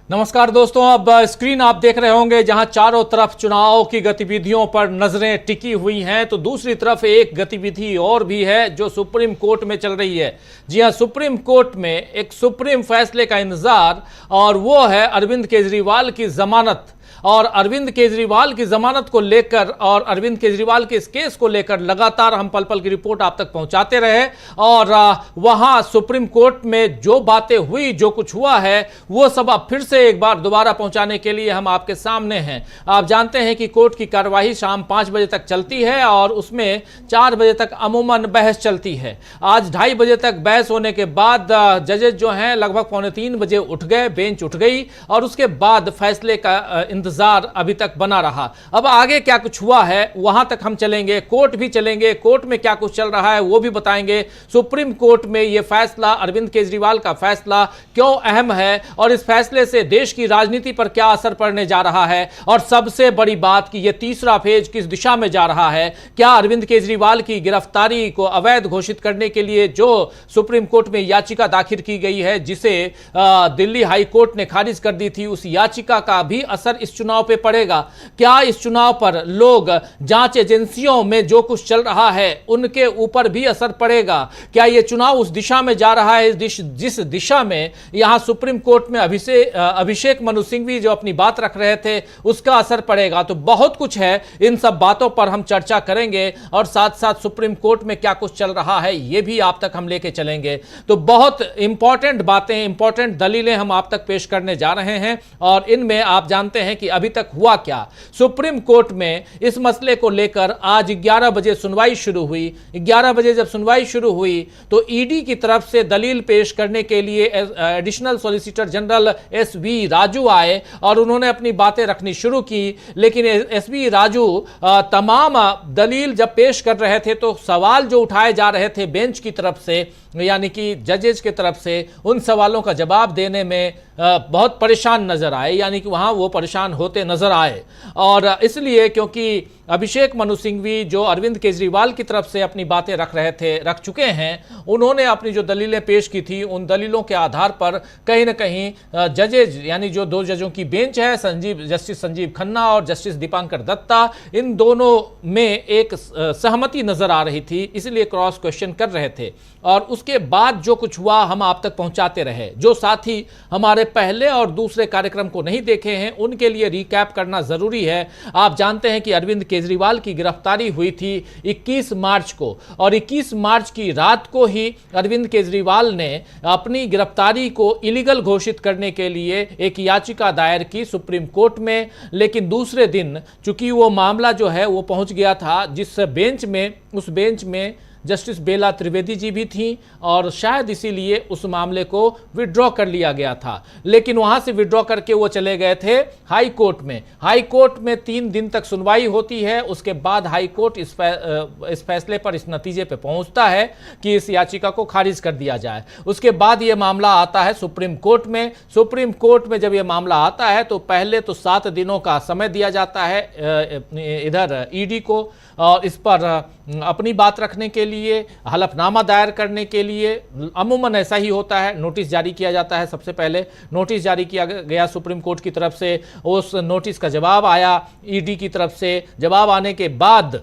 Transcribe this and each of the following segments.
नमस्कार दोस्तों, अब स्क्रीन आप देख रहे होंगे जहां चारों तरफ चुनाव की गतिविधियों पर नजरें टिकी हुई हैं, तो दूसरी तरफ एक गतिविधि और भी है जो सुप्रीम कोर्ट में चल रही है। जी हां, सुप्रीम कोर्ट में एक सुप्रीम फैसले का इंतजार, और वो है अरविंद केजरीवाल की जमानत। और अरविंद केजरीवाल की जमानत को लेकर और अरविंद केजरीवाल के इस केस को लेकर लगातार हम पल पल की रिपोर्ट आप तक पहुंचाते रहे। और वहां सुप्रीम कोर्ट में जो बातें हुई, जो कुछ हुआ है, वो सब अब फिर से एक बार दोबारा पहुंचाने के लिए हम आपके सामने हैं। आप जानते हैं कि कोर्ट की कार्यवाही शाम 5 बजे तक चलती है और उसमें 4 बजे तक अमूमन बहस चलती है। आज 2:30 बजे तक बहस होने के बाद जजेस जो हैं लगभग 2:45 बजे उठ गए, बेंच उठ गई, और उसके बाद फैसले का इंतजार अभी तक बना रहा। अब आगे क्या कुछ हुआ है वहां तक हम चलेंगे, कोर्ट भी चलेंगे, कोर्ट में क्या कुछ चल रहा है वो भी बताएंगे। सुप्रीम कोर्ट में यह फैसला, अरविंद केजरीवाल का फैसला क्यों अहम है और इस फैसले से देश की राजनीति पर क्या असर पड़ने जा रहा है, और सबसे बड़ी बात कि यह तीसरा फेज किस दिशा में जा रहा है। क्या अरविंद केजरीवाल की गिरफ्तारी को अवैध घोषित करने के लिए जो सुप्रीम कोर्ट में याचिका दाखिल की गई है, जिसे दिल्ली हाई कोर्ट ने खारिज कर दी थी, उस याचिका का भी असर इस चुनाव पे पड़ेगा? क्या इस चुनाव पर लोग, जांच एजेंसियों में जो कुछ चल रहा है उनके ऊपर भी असर पड़ेगा? क्या यह चुनाव उस दिशा में जा रहा है जिस दिशा में यहां सुप्रीम कोर्ट में अभिषेक मनु सिंघवी जो अपनी बात रख रहे थे उसका असर पड़ेगा? तो बहुत कुछ है, इन सब बातों पर हम चर्चा करेंगे और साथ साथ सुप्रीम कोर्ट में क्या कुछ चल रहा है यह भी आप तक हम लेके चलेंगे। तो बहुत इंपॉर्टेंट बातें, इंपॉर्टेंट दलीलें हम आप तक पेश करने जा रहे हैं, और इनमें आप जानते हैं कि अभी तक हुआ क्या। सुप्रीम कोर्ट में इस मसले को लेकर आज 11 बजे सुनवाई शुरू हुई। 11 बजे जब सुनवाई शुरू हुई तो ईडी की तरफ से दलील पेश करने के लिए additional solicitor general S V Raju आए और उन्होंने अपनी बातें रखनी शुरू की। लेकिन एसवी राजू तमाम दलील जब पेश कर रहे थे तो सवाल जो उठाए जा रहे थे बेंच की तरफ से, यानी कि जजेस की तरफ से, उन सवालों का जवाब देने में बहुत परेशान नजर आए, यानी कि वहां वो परेशान होते नजर आए। और इसलिए क्योंकि अभिषेक मनु सिंघवी जो अरविंद केजरीवाल की तरफ से अपनी बातें रख चुके हैं, उन्होंने अपनी जो दलीलें पेश की थी उन दलीलों के आधार पर कहीं ना कहीं जजेज, यानी जो 2 जजों की बेंच है, जस्टिस संजीव खन्ना और जस्टिस दीपांकर दत्ता, इन दोनों में एक सहमति नजर आ रही थी, इसलिए क्रॉस क्वेश्चन कर रहे थे। और उसके बाद जो कुछ हुआ हम आप तक पहुंचाते रहे। जो साथी हमारे पहले और दूसरे कार्यक्रम को नहीं देखे हैं उनके लिए रिकैप करना जरूरी है। आप जानते हैं कि अरविंद केजरीवाल की गिरफ्तारी हुई थी 21 मार्च को, और 21 मार्च की रात को ही अरविंद केजरीवाल ने अपनी गिरफ्तारी को इलीगल घोषित करने के लिए एक याचिका दायर की सुप्रीम कोर्ट में। लेकिन दूसरे दिन चूंकि वो मामला जो है वो पहुंच गया था जिस बेंच में, उस बेंच में जस्टिस बेला त्रिवेदी जी भी थी, और शायद इसीलिए उस मामले को विड्रॉ कर लिया गया था। लेकिन वहां से विड्रॉ करके वो चले गए थे हाई कोर्ट में। हाई कोर्ट में 3 दिन तक सुनवाई होती है, उसके बाद हाई कोर्ट इस फैसले पर, इस नतीजे पर पहुंचता है कि इस याचिका को खारिज कर दिया जाए। उसके बाद ये मामला आता है सुप्रीम कोर्ट में। सुप्रीम कोर्ट में जब ये मामला आता है तो पहले तो 7 दिनों का समय दिया जाता है इधर ईडी को, और इस पर अपनी बात रखने के लिए, हलफनामा दायर करने के लिए। अमूमन ऐसा ही होता है, नोटिस जारी किया जाता है। सबसे पहले नोटिस जारी किया गया सुप्रीम कोर्ट की तरफ से, उस नोटिस का जवाब आया ईडी की तरफ से। जवाब आने के बाद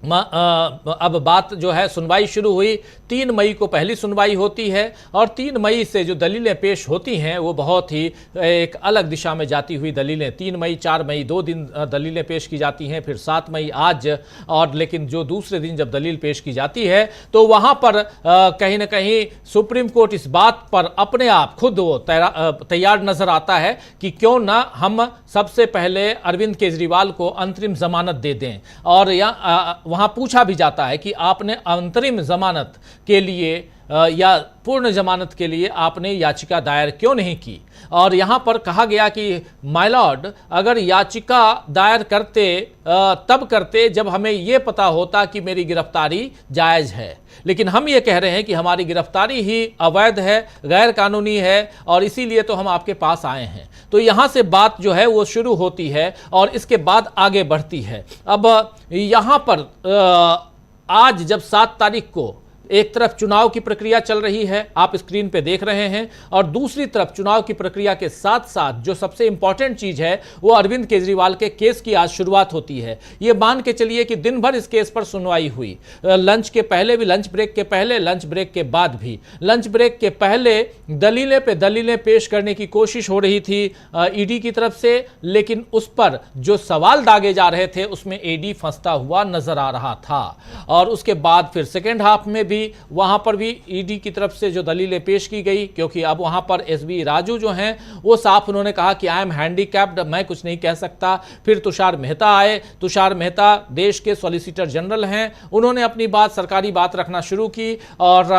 अब बात जो है, सुनवाई शुरू हुई। 3 मई को पहली सुनवाई होती है, और 3 मई से जो दलीलें पेश होती हैं वो बहुत ही एक अलग दिशा में जाती हुई दलीलें। 3 मई, 4 मई 2 दिन दलीलें पेश की जाती हैं, फिर 7 मई आज। और लेकिन जो दूसरे दिन जब दलील पेश की जाती है तो वहाँ पर कहीं ना कहीं सुप्रीम कोर्ट इस बात पर अपने आप खुद वो तैयार नजर आता है कि क्यों ना हम सबसे पहले अरविंद केजरीवाल को अंतरिम जमानत दे दें। और वहां पूछा भी जाता है कि आपने अंतरिम जमानत के लिए या पूर्ण जमानत के लिए आपने याचिका दायर क्यों नहीं की। और यहां पर कहा गया कि माय लॉर्ड, अगर याचिका दायर करते तब करते जब हमें यह पता होता कि मेरी गिरफ्तारी जायज है, लेकिन हम ये कह रहे हैं कि हमारी गिरफ्तारी ही अवैध है, गैर कानूनी है, और इसीलिए तो हम आपके पास आए हैं। तो यहां से बात जो है वो शुरू होती है और इसके बाद आगे बढ़ती है। अब यहां पर आज जब 7 तारीख को एक तरफ चुनाव की प्रक्रिया चल रही है, आप स्क्रीन पे देख रहे हैं, और दूसरी तरफ चुनाव की प्रक्रिया के साथ साथ जो सबसे इंपॉर्टेंट चीज है वो अरविंद केजरीवाल के केस की आज शुरुआत होती है। ये मान के चलिए कि दिन भर इस केस पर सुनवाई हुई, लंच के पहले भी, लंच ब्रेक के पहले, लंच ब्रेक के बाद भी। लंच ब्रेक के पहले दलीलें पे दलीलें पेश करने की कोशिश हो रही थी ईडी की तरफ से, लेकिन उस पर जो सवाल दागे जा रहे थे उसमें ईडी फंसता हुआ नजर आ रहा था। और उसके बाद फिर सेकेंड हाफ में भी वहां पर भी ईडी की तरफ से जो दलीलें पेश की गई, क्योंकि अब वहां पर एसबी राजू जो हैं वो साफ उन्होंने कहा कि आई एम हैंडीकैप्ड, मैं कुछ नहीं कह सकता। फिर तुषार मेहता आए, तुषार मेहता देश के सॉलिसिटर जनरल हैं, उन्होंने अपनी बात, सरकारी बात रखना शुरू की, और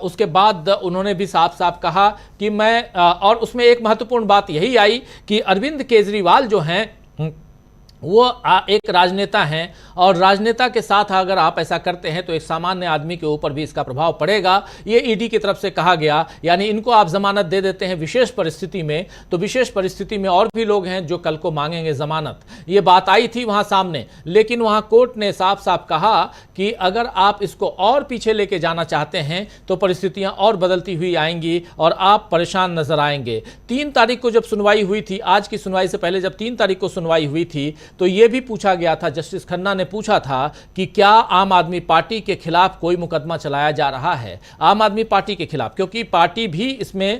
उसके बाद उन्होंने भी साफ साफ कहा कि मैं, और उसमें एक महत्वपूर्ण बात यही आई कि अरविंद केजरीवाल जो हैं वो एक राजनेता हैं, और राजनेता के साथ अगर आप ऐसा करते हैं तो एक सामान्य आदमी के ऊपर भी इसका प्रभाव पड़ेगा, ये ईडी की तरफ से कहा गया। यानी इनको आप जमानत दे देते हैं विशेष परिस्थिति में, तो विशेष परिस्थिति में और भी लोग हैं जो कल को मांगेंगे जमानत। ये बात आई थी वहां सामने, लेकिन वहां कोर्ट ने साफ साफ कहा कि अगर आप इसको और पीछे लेके जाना चाहते हैं तो परिस्थितियां और बदलती हुई आएंगी और आप परेशान नजर आएंगे। 3 तारीख को जब सुनवाई हुई थी, आज की सुनवाई से पहले जब 3 तारीख को सुनवाई हुई थी, तो यह भी पूछा गया था, जस्टिस खन्ना ने पूछा था कि क्या आम आदमी पार्टी के खिलाफ कोई मुकदमा चलाया जा रहा है, आम आदमी पार्टी के खिलाफ, क्योंकि पार्टी भी इसमें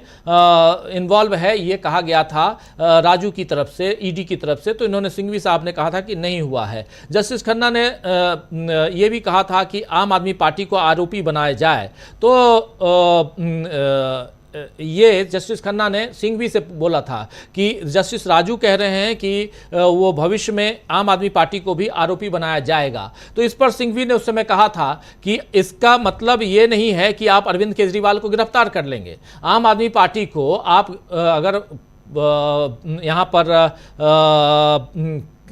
इन्वॉल्व है, यह कहा गया था राजू की तरफ से, ईडी की तरफ से। तो इन्होंने, सिंघवी साहब ने कहा था कि नहीं हुआ है। जस्टिस खन्ना ने यह भी कहा था कि आम आदमी पार्टी को आरोपी बनाया जाए। तो ये जस्टिस खन्ना ने सिंघवी से बोला था कि जस्टिस राजू कह रहे हैं कि वो भविष्य में आम आदमी पार्टी को भी आरोपी बनाया जाएगा। तो इस पर सिंघवी ने उस समय कहा था कि इसका मतलब ये नहीं है कि आप अरविंद केजरीवाल को गिरफ्तार कर लेंगे। आम आदमी पार्टी को आप अगर यहाँ पर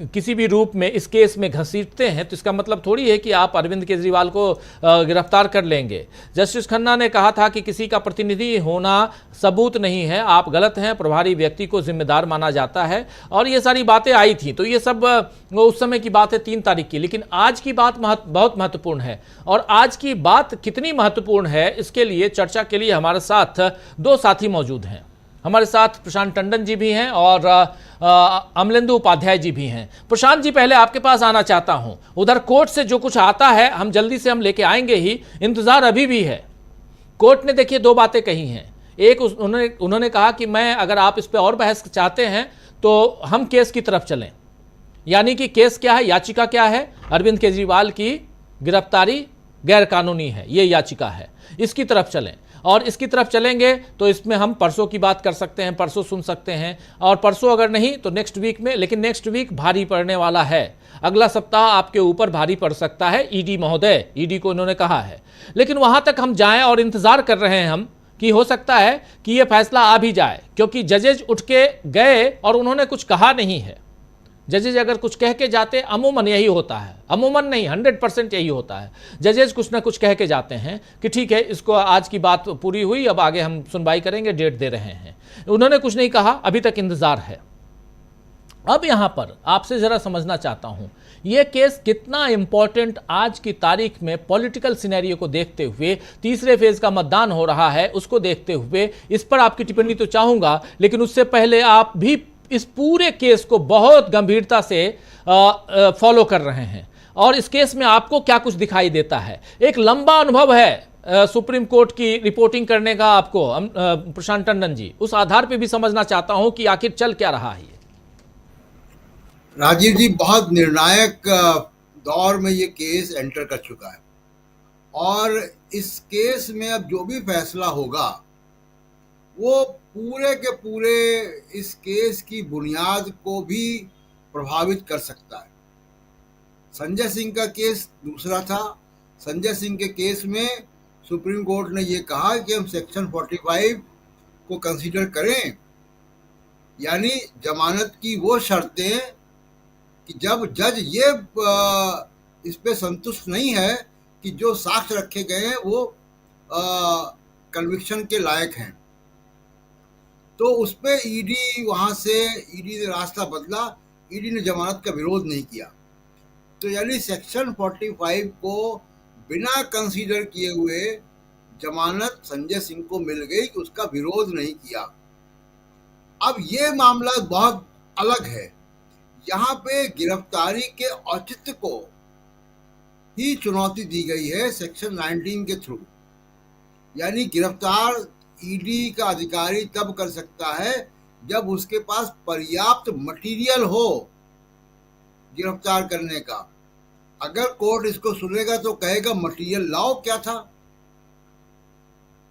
किसी भी रूप में इस केस में घसीटते हैं तो इसका मतलब थोड़ी है कि आप अरविंद केजरीवाल को गिरफ्तार कर लेंगे। जस्टिस खन्ना ने कहा था कि किसी का प्रतिनिधि होना सबूत नहीं है, आप गलत हैं, प्रभारी व्यक्ति को जिम्मेदार माना जाता है, और ये सारी बातें आई थी। तो ये सब उस समय की बात है 3 तारीख की। लेकिन आज की बात बहुत महत्वपूर्ण है, और आज की बात कितनी महत्वपूर्ण है इसके लिए चर्चा के लिए हमारे साथ 2 साथी मौजूद हैं। हमारे साथ प्रशांत टंडन जी भी हैं और अमलेंदु उपाध्याय जी भी हैं। प्रशांत जी, पहले आपके पास आना चाहता हूं। उधर कोर्ट से जो कुछ आता है हम जल्दी से लेके आएंगे ही, इंतजार अभी भी है। कोर्ट ने देखिए 2 बातें कही हैं। एक, उन्होंने कहा कि मैं, अगर आप इस पर और बहस चाहते हैं तो हम केस की तरफ चलें। यानी कि केस क्या है, याचिका क्या है, अरविंद केजरीवाल की गिरफ्तारी गैरकानूनी है, ये याचिका है, इसकी तरफ चलें। और इसकी तरफ चलेंगे तो इसमें हम परसों की बात कर सकते हैं, परसों सुन सकते हैं, और परसों अगर नहीं तो नेक्स्ट वीक में। लेकिन नेक्स्ट वीक भारी पड़ने वाला है, अगला सप्ताह आपके ऊपर भारी पड़ सकता है, ईडी महोदय, ईडी को इन्होंने कहा है। लेकिन वहां तक हम जाएं और इंतजार कर रहे हैं हम कि हो सकता है कि यह फैसला आ भी जाए, क्योंकि जजेज उठ के गए और उन्होंने कुछ कहा नहीं है। जजेज अगर कुछ कह के जाते, अमूमन यही होता है, अमूमन नहीं 100% यही होता है, जजेज कुछ ना कुछ कह के जाते हैं कि ठीक है, इसको आज की बात पूरी हुई, अब आगे हम सुनवाई करेंगे, डेट दे रहे हैं। उन्होंने कुछ नहीं कहा, अभी तक इंतजार है। अब यहां पर आपसे जरा समझना चाहता हूं, यह केस कितना इंपॉर्टेंट आज की तारीख में पॉलिटिकल सिनेरियो को देखते हुए, तीसरे फेज का मतदान हो रहा है उसको देखते हुए, इस पर आपकी टिप्पणी तो चाहूंगा। लेकिन उससे पहले आप भी इस पूरे केस को बहुत गंभीरता से फॉलो कर रहे हैं, और इस केस में आपको क्या कुछ दिखाई देता है। एक लंबा अनुभव है सुप्रीम कोर्ट की रिपोर्टिंग करने का आपको, प्रशांत टंडन जी, उस आधार पे भी समझना चाहता हूं कि आखिर चल क्या रहा है। राजीव जी, बहुत निर्णायक दौर में ये केस एंटर कर चुका है, और इस केस में अब जो भी फैसला होगा वो पूरे के पूरे इस केस की बुनियाद को भी प्रभावित कर सकता है। संजय सिंह का केस दूसरा था। संजय सिंह के केस में सुप्रीम कोर्ट ने ये कहा कि हम सेक्शन 45 को कंसीडर करें, यानी जमानत की वो शर्तें कि जब जज ये इस पे संतुष्ट नहीं है कि जो साक्ष्य रखे गए हैं वो कन्विक्शन के लायक हैं, तो उस पर ईडी ने रास्ता बदला, ईडी ने जमानत का विरोध नहीं किया। तो यानी सेक्शन 45 को बिना कंसीडर किए हुए जमानत संजय सिंह को मिल गई कि उसका विरोध नहीं किया। अब ये मामला बहुत अलग है। यहाँ पे गिरफ्तारी के औचित्य को ही चुनौती दी गई है सेक्शन 19 के थ्रू। यानी गिरफ्तार ईडी का अधिकारी तब कर सकता है जब उसके पास पर्याप्त मटेरियल हो गिरफ्तार करने का। अगर कोर्ट इसको सुनेगा तो कहेगा मटेरियल लाओ, क्या था?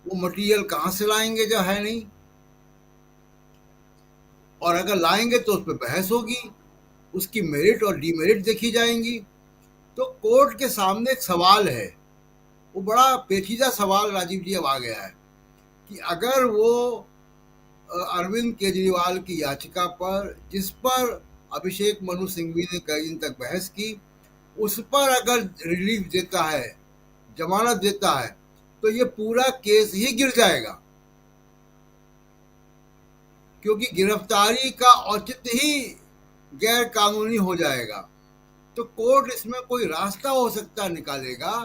वो मटेरियल कहां से लाएंगे जो है नहीं, और अगर लाएंगे तो उस पर बहस होगी, उसकी मेरिट और डीमेरिट देखी जाएंगी। तो कोर्ट के सामने एक सवाल है, वो बड़ा पेचीदा सवाल राजीव जी अब आ गया है कि अगर वो अरविंद केजरीवाल की याचिका पर, जिस पर अभिषेक मनु सिंघवी ने कई दिन तक बहस की, उस पर अगर रिलीफ देता है, जमानत देता है, तो ये पूरा केस ही गिर जाएगा, क्योंकि गिरफ्तारी का औचित्य ही गैर कानूनी हो जाएगा। तो कोर्ट इसमें कोई रास्ता हो सकता निकालेगा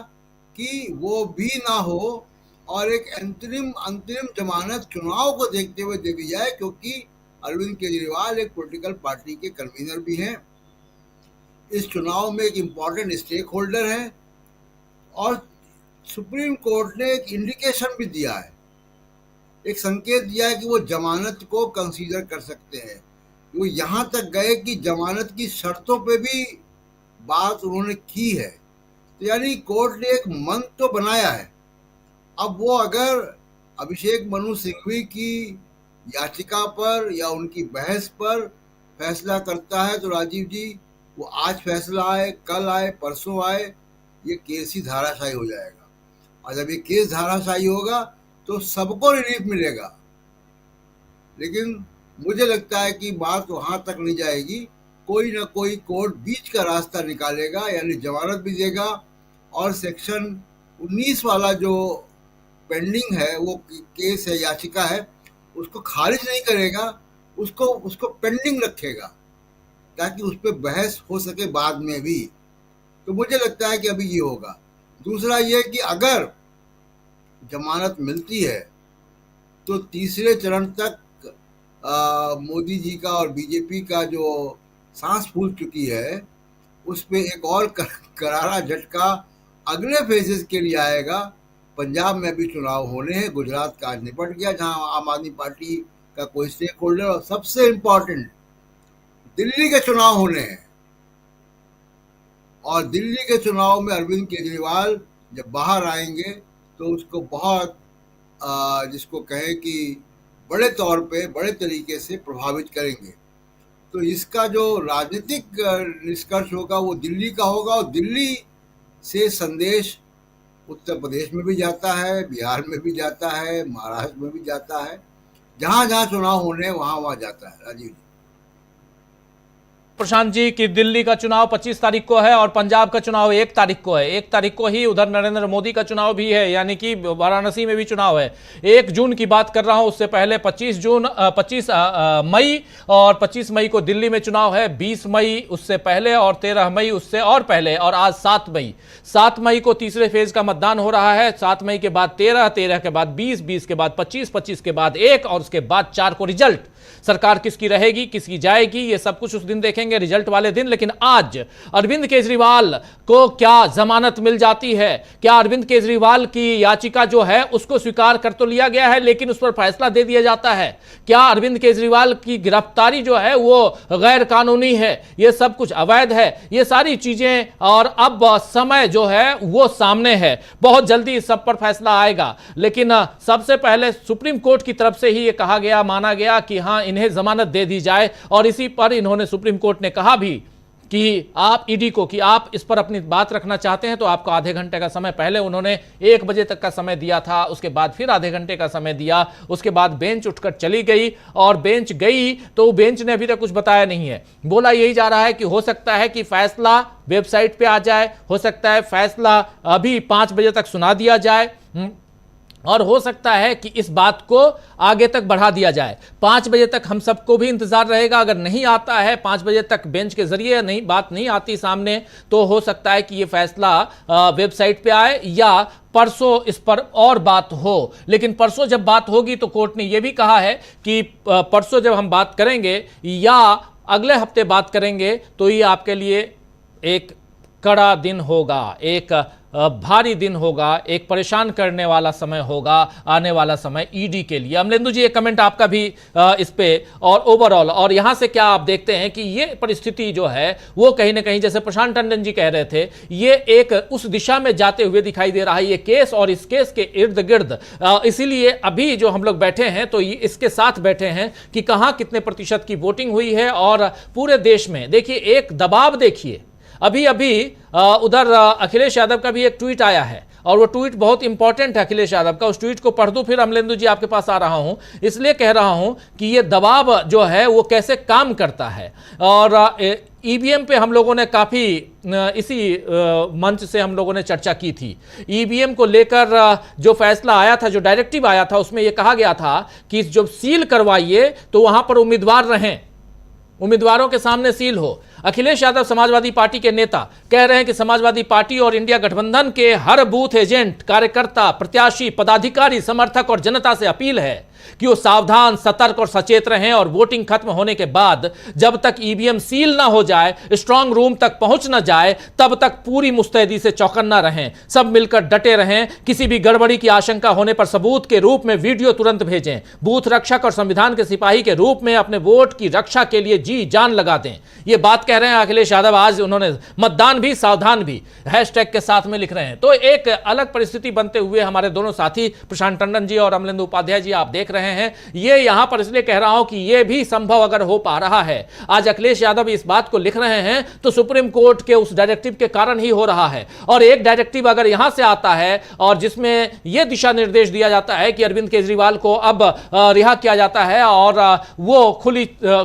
कि वो भी ना हो और एक अंतरिम जमानत चुनाव को देखते हुए दे दी जाए, क्योंकि अरविंद केजरीवाल एक पॉलिटिकल पार्टी के कन्वीनर भी हैं, इस चुनाव में एक इम्पॉर्टेंट स्टेक होल्डर है, और सुप्रीम कोर्ट ने एक इंडिकेशन भी दिया है, एक संकेत दिया है कि वो जमानत को कंसीडर कर सकते हैं। वो यहाँ तक गए कि जमानत की शर्तों पे भी बात उन्होंने की है। तो यानी कोर्ट ने एक मन तो बनाया है। अब वो अगर अभिषेक मनु सिंघवी की याचिका पर या उनकी बहस पर फैसला करता है तो राजीव जी, वो आज फैसला आए, कल आए, परसों आए, ये केस ही धाराशायी हो जाएगा। और जब ये केस धाराशायी होगा तो सबको रिलीफ मिलेगा। लेकिन मुझे लगता है कि बात वहां तक नहीं जाएगी, कोई ना कोई कोर्ट बीच का रास्ता निकालेगा, यानी जमानत भी देगा और सेक्शन 19 वाला जो पेंडिंग है, वो केस है, याचिका है, उसको खारिज नहीं करेगा, उसको पेंडिंग रखेगा ताकि उस पर बहस हो सके बाद में भी। तो मुझे लगता है कि अभी ये होगा। दूसरा ये कि अगर जमानत मिलती है तो तीसरे चरण तक मोदी जी का और बीजेपी का जो सांस फूल चुकी है, उस पे एक और करारा झटका अगले फेजेस के लिए आएगा। पंजाब में भी चुनाव होने हैं, गुजरात का आज निपट गया जहां आम आदमी पार्टी का कोई स्टेक होल्डर, और सबसे इम्पोर्टेंट दिल्ली के चुनाव होने हैं। और दिल्ली के चुनाव में अरविंद केजरीवाल जब बाहर आएंगे तो उसको बहुत जिसको कहें कि बड़े तौर पे, बड़े तरीके से प्रभावित करेंगे। तो इसका जो राजनीतिक निष्कर्ष होगा वो दिल्ली का होगा, और दिल्ली से संदेश उत्तर प्रदेश में भी जाता है, बिहार में भी जाता है, महाराष्ट्र में भी जाता है, जहां जहां चुनाव होने वहां वहां जाता है। राजीव जी। प्रशांत जी की दिल्ली का चुनाव 25 तारीख को है और पंजाब का चुनाव 1 तारीख को है। 1 तारीख को ही उधर नरेंद्र मोदी का चुनाव भी है, यानी कि वाराणसी में भी चुनाव है। 1 जून की बात कर रहा हूं, उससे पहले 25 मई और 25 मई को दिल्ली में चुनाव है, 20 मई उससे पहले और 13 मई उससे और पहले, और आज 7 मई को तीसरे फेज का मतदान हो रहा है। 7 मई के बाद 13 के बाद 20 के बाद 25 के बाद 1 और उसके बाद 4 को रिजल्ट। सरकार किसकी रहेगी, किसकी जाएगी, ये सब कुछ उस दिन देखेंगे, रिजल्ट वाले दिन। लेकिन आज अरविंद केजरीवाल को क्या जमानत मिल जाती है? क्या अरविंद केजरीवाल की याचिका जो है उसको स्वीकार कर तो लिया गया है, लेकिन उस पर फैसला दे दिया जाता है? क्या अरविंद केजरीवाल की गिरफ्तारी जो है वो गैर कानूनी है, ये सब कुछ अवैध है? ये सारी चीजें, और अब समय जो है वो सामने है, बहुत जल्दी इस सब पर फैसला आएगा। लेकिन सबसे पहले सुप्रीम कोर्ट की तरफ से ही ये कहा गया, माना गया कि हाँ, इन्हें जमानत दे दी जाए, और इसी पर इन्होंने, सुप्रीम कोर्ट ने कहा भी कि आप ईडी को, कि आप इस पर अपनी बात रखना चाहते हैं तो आपको आधे घंटे का समय, पहले उन्होंने 1 बजे तक का समय दिया था, उसके बाद फिर आधे घंटे का समय दिया, उसके बाद बेंच उठकर चली गई, और बेंच गई तो बेंच ने अभी तक कुछ बताया नहीं है। बोला यही जा रहा है कि हो सकता है कि फैसला वेबसाइट पे आ जाए, हो सकता है फैसला अभी 5 बजे तक सुना दिया जाए। और हो सकता है कि इस बात को आगे तक बढ़ा दिया जाए। 5 बजे तक हम सबको भी इंतजार रहेगा। अगर नहीं आता है 5 बजे तक बेंच के जरिए नहीं बात नहीं आती सामने, तो हो सकता है कि ये फैसला वेबसाइट पे आए या परसों इस पर और बात हो। लेकिन परसों जब बात होगी तो कोर्ट ने यह भी कहा है कि परसों जब हम बात करेंगे या अगले हफ्ते बात करेंगे तो ये आपके लिए एक कड़ा दिन होगा, एक भारी दिन होगा, एक परेशान करने वाला समय होगा आने वाला समय ईडी के लिए। अमलेंदु जी, एक कमेंट आपका भी इस पे और ओवरऑल, और यहां से क्या आप देखते हैं कि ये परिस्थिति जो है वो कहीं ना कहीं, जैसे प्रशांत टंडन जी कह रहे थे, ये एक उस दिशा में जाते हुए दिखाई दे रहा है ये केस और इस केस के इर्द गिर्द। इसीलिए अभी जो हम लोग बैठे हैं तो इसके साथ बैठे हैं कि कहां कितने प्रतिशत की वोटिंग हुई है। और पूरे देश में देखिए एक दबाव, देखिए अभी अभी उधर अखिलेश यादव का भी एक ट्वीट आया है और वो ट्वीट बहुत इंपॉर्टेंट है अखिलेश यादव का। उस ट्वीट को पढ़ दूं, फिर अमलेंदु जी आपके पास आ रहा हूं। इसलिए कह रहा हूं कि ये दबाव जो है वो कैसे काम करता है। और ईवीएम पे हम लोगों ने काफ़ी इसी मंच से हम लोगों ने चर्चा की थी। ईवीएम को लेकर जो फैसला आया था, जो डायरेक्टिव आया था, उसमें यह कहा गया था कि जब सील करवाइए तो वहां पर उम्मीदवार रहें, उम्मीदवारों के सामने सील हो। अखिलेश यादव समाजवादी पार्टी के नेता कह रहे हैं कि समाजवादी पार्टी और इंडिया गठबंधन के हर बूथ एजेंट, कार्यकर्ता, प्रत्याशी, पदाधिकारी, समर्थक और जनता से अपील है कि वो सावधान, सतर्क और सचेत रहें और वोटिंग खत्म होने के बाद जब तक ईवीएम सील ना हो जाए, स्ट्रांग रूम तक पहुंच ना जाए, तब तक पूरी मुस्तैदी से चौकन्ना रहें, सब मिलकर डटे रहें। किसी भी गड़बड़ी की आशंका होने पर सबूत के रूप में वीडियो तुरंत भेजें। बूथ रक्षक और संविधान के सिपाही के रूप में अपने वोट की रक्षा के लिए जी जान लगा दें। ये बात कह रहे हैं अखिलेश यादव। आज उन्होंने मतदान भी सावधान भी हैशटैग के साथ में लिख रहे हैं। तो एक अलग परिस्थिति बनते हुए हमारे दोनों साथी प्रशांत टंडन जी और अमलेंदु उपाध्याय जी आप देख रहे हैं। ये यहां पर इसलिए कह रहा हूं कि ये भी संभव अगर हो पा रहा है, आज अखिलेश यादव इस बात को लिख रहे हैं तो सुप्रीम कोर्ट के उस डायरेक्टिव के कारण ही हो रहा है। और एक डायरेक्टिव अगर यहां से आता है और जिसमें यह दिशा निर्देश दिया जाता है कि अरविंद केजरीवाल को अब रिहा किया जाता है और वो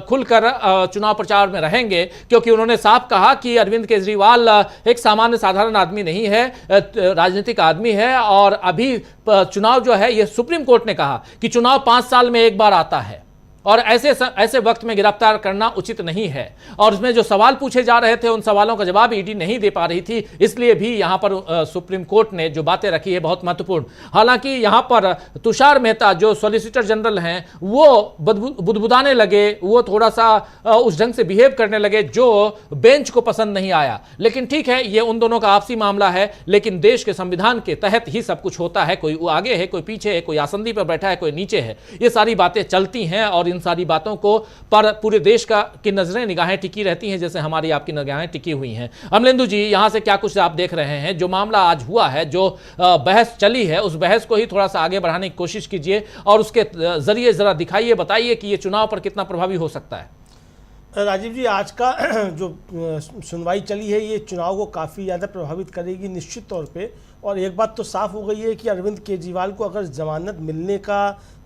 खुलकर चुनाव प्रचार में रहेंगे, क्योंकि उन्होंने साफ कहा कि अरविंद केजरीवाल एक सामान्य साधारण आदमी नहीं है, राजनीतिक आदमी है। और अभी चुनाव जो है, ये सुप्रीम कोर्ट ने कहा कि चुनाव 5 साल में एक बार आता है और ऐसे वक्त में गिरफ्तार करना उचित नहीं है। और उसमें जो सवाल पूछे जा रहे थे उन सवालों का जवाब ईडी नहीं दे पा रही थी, इसलिए भी यहां पर सुप्रीम कोर्ट ने जो बातें रखी है बहुत महत्वपूर्ण। हालांकि यहां पर तुषार मेहता जो सॉलिसिटर जनरल हैं वो बुदबुदाने लगे, वो थोड़ा सा उस ढंग से बिहेव करने लगे जो बेंच को पसंद नहीं आया। लेकिन ठीक है, ये उन दोनों का आपसी मामला है, लेकिन देश के संविधान के तहत ही सब कुछ होता है। कोई आगे है, कोई पीछे है, कोई आसंदी पर बैठा है, कोई नीचे है, ये सारी बातें चलती हैं। और इन सारी बातों को पर पूरे देश की नजरें निगाहें टिकी रहती हैं, जैसे हमारी आपकी निगाहें टिकी हुई हैं। अमलेंदु जी, यहां से क्या कुछ आप देख रहे हैं? जो मामला आज हुआ है, जो बहस चली है, उस बहस को ही थोड़ा सा आगे बढ़ाने की कोशिश कीजिए और उसके जरिए जरा दिखाइए, बताइए कि ये चुनाव पर कितना प्रभावी हो सकता है। राजीव जी, आज का जो सुनवाई चली है ये चुनाव को काफ़ी ज़्यादा प्रभावित करेगी निश्चित तौर पे। और एक बात तो साफ हो गई है कि अरविंद केजरीवाल को अगर जमानत मिलने का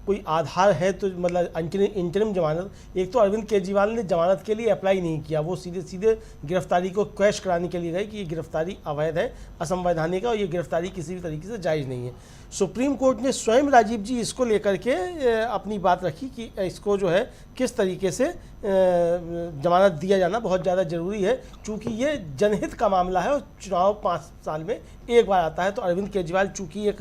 कोई आधार है तो मतलब इंटरिम जमानत, एक तो अरविंद केजरीवाल ने जमानत के लिए अप्लाई नहीं किया, वो सीधे सीधे गिरफ्तारी को क्वैश कराने के लिए गए कि ये गिरफ्तारी अवैध है, असंवैधानिक है और ये गिरफ्तारी किसी भी तरीके से जायज़ नहीं है। सुप्रीम कोर्ट ने स्वयं राजीव जी इसको लेकर के अपनी बात रखी कि इसको जो है किस तरीके से जमानत दिया जाना बहुत ज़्यादा ज़रूरी है, चूँकि ये जनहित का मामला है और चुनाव 5 साल में एक बार आता है। तो अरविंद केजरीवाल चूँकि एक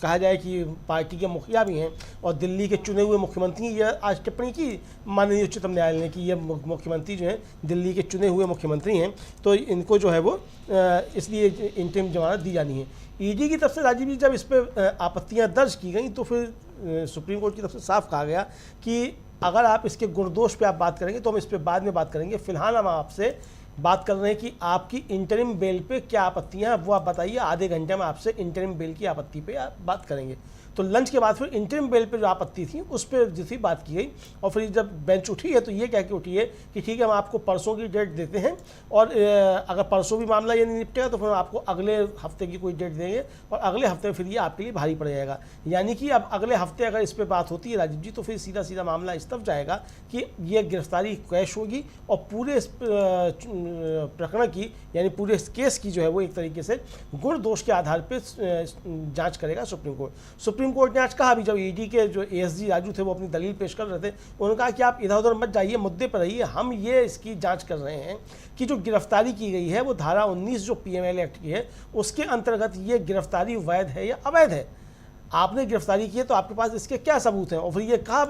कहा जाए कि पार्टी के मुखिया भी हैं और दिल्ली के चुने हुए मुख्यमंत्री, यह आज टिप्पणी की माननीय उच्चतम न्यायालय ने कि ये मुख्यमंत्री जो हैं दिल्ली के चुने हुए मुख्यमंत्री हैं, तो इनको जो है वो इसलिए इंटरिम जमानत दी जानी है। ईडी की तरफ से राजीव जी जब इस पर आपत्तियां दर्ज की गई तो फिर सुप्रीम कोर्ट की तरफ से साफ कहा गया कि अगर आप इसके गुणदोष पे आप बात करेंगे तो हम इस पर बाद में बात करेंगे, फिलहाल हम आपसे बात कर रहे हैं कि आपकी इंटरिम बेल पे क्या आपत्तियां हैं वो आप बताइए, आधे घंटे में आपसे इंटरिम बेल की आपत्ति पे आप बात करेंगे। तो लंच के बाद फिर इंटरिम बेल पे जो आपत्ति थी उस पर जितनी बात की गई, और फिर जब बेंच उठी है तो ये कह के उठी है कि ठीक है हम आपको परसों की डेट देते हैं, और अगर परसों भी मामला ये नहीं निपटेगा तो फिर हम आपको अगले हफ्ते की कोई डेट देंगे, और अगले हफ्ते में फिर ये आपके लिए भारी पड़ जाएगा। यानी कि अब अगले हफ्ते अगर इस पर बात होती है राजीव जी, तो फिर सीधा सीधा मामला इस तरफ जाएगा कि ये गिरफ्तारी कैश होगी, और पूरे प्रकरण की यानी पूरे केस की जो है वो एक तरीके से गुण दोष के आधार पर जांच करेगा सुप्रीम कोर्ट। सुप्रीम कोर्ट ने आज कहा भी, जब ईडी के जो एएसजी राजू थे वो अपनी दलील पेश कर रहे थे, उन्होंने कहा कि आप इधर उधर मत जाइए, मुद्दे पर रहिए, हम ये इसकी जांच कर रहे हैं कि जो गिरफ्तारी की गई है वो धारा 19 जो पीएमएलए एक्ट की है उसके अंतर्गत ये गिरफ्तारी वैध है या अवैध है। आपने गिरफ्तारी की है तो आपके पास इसके क्या सबूत हैं। और फिर ये कहा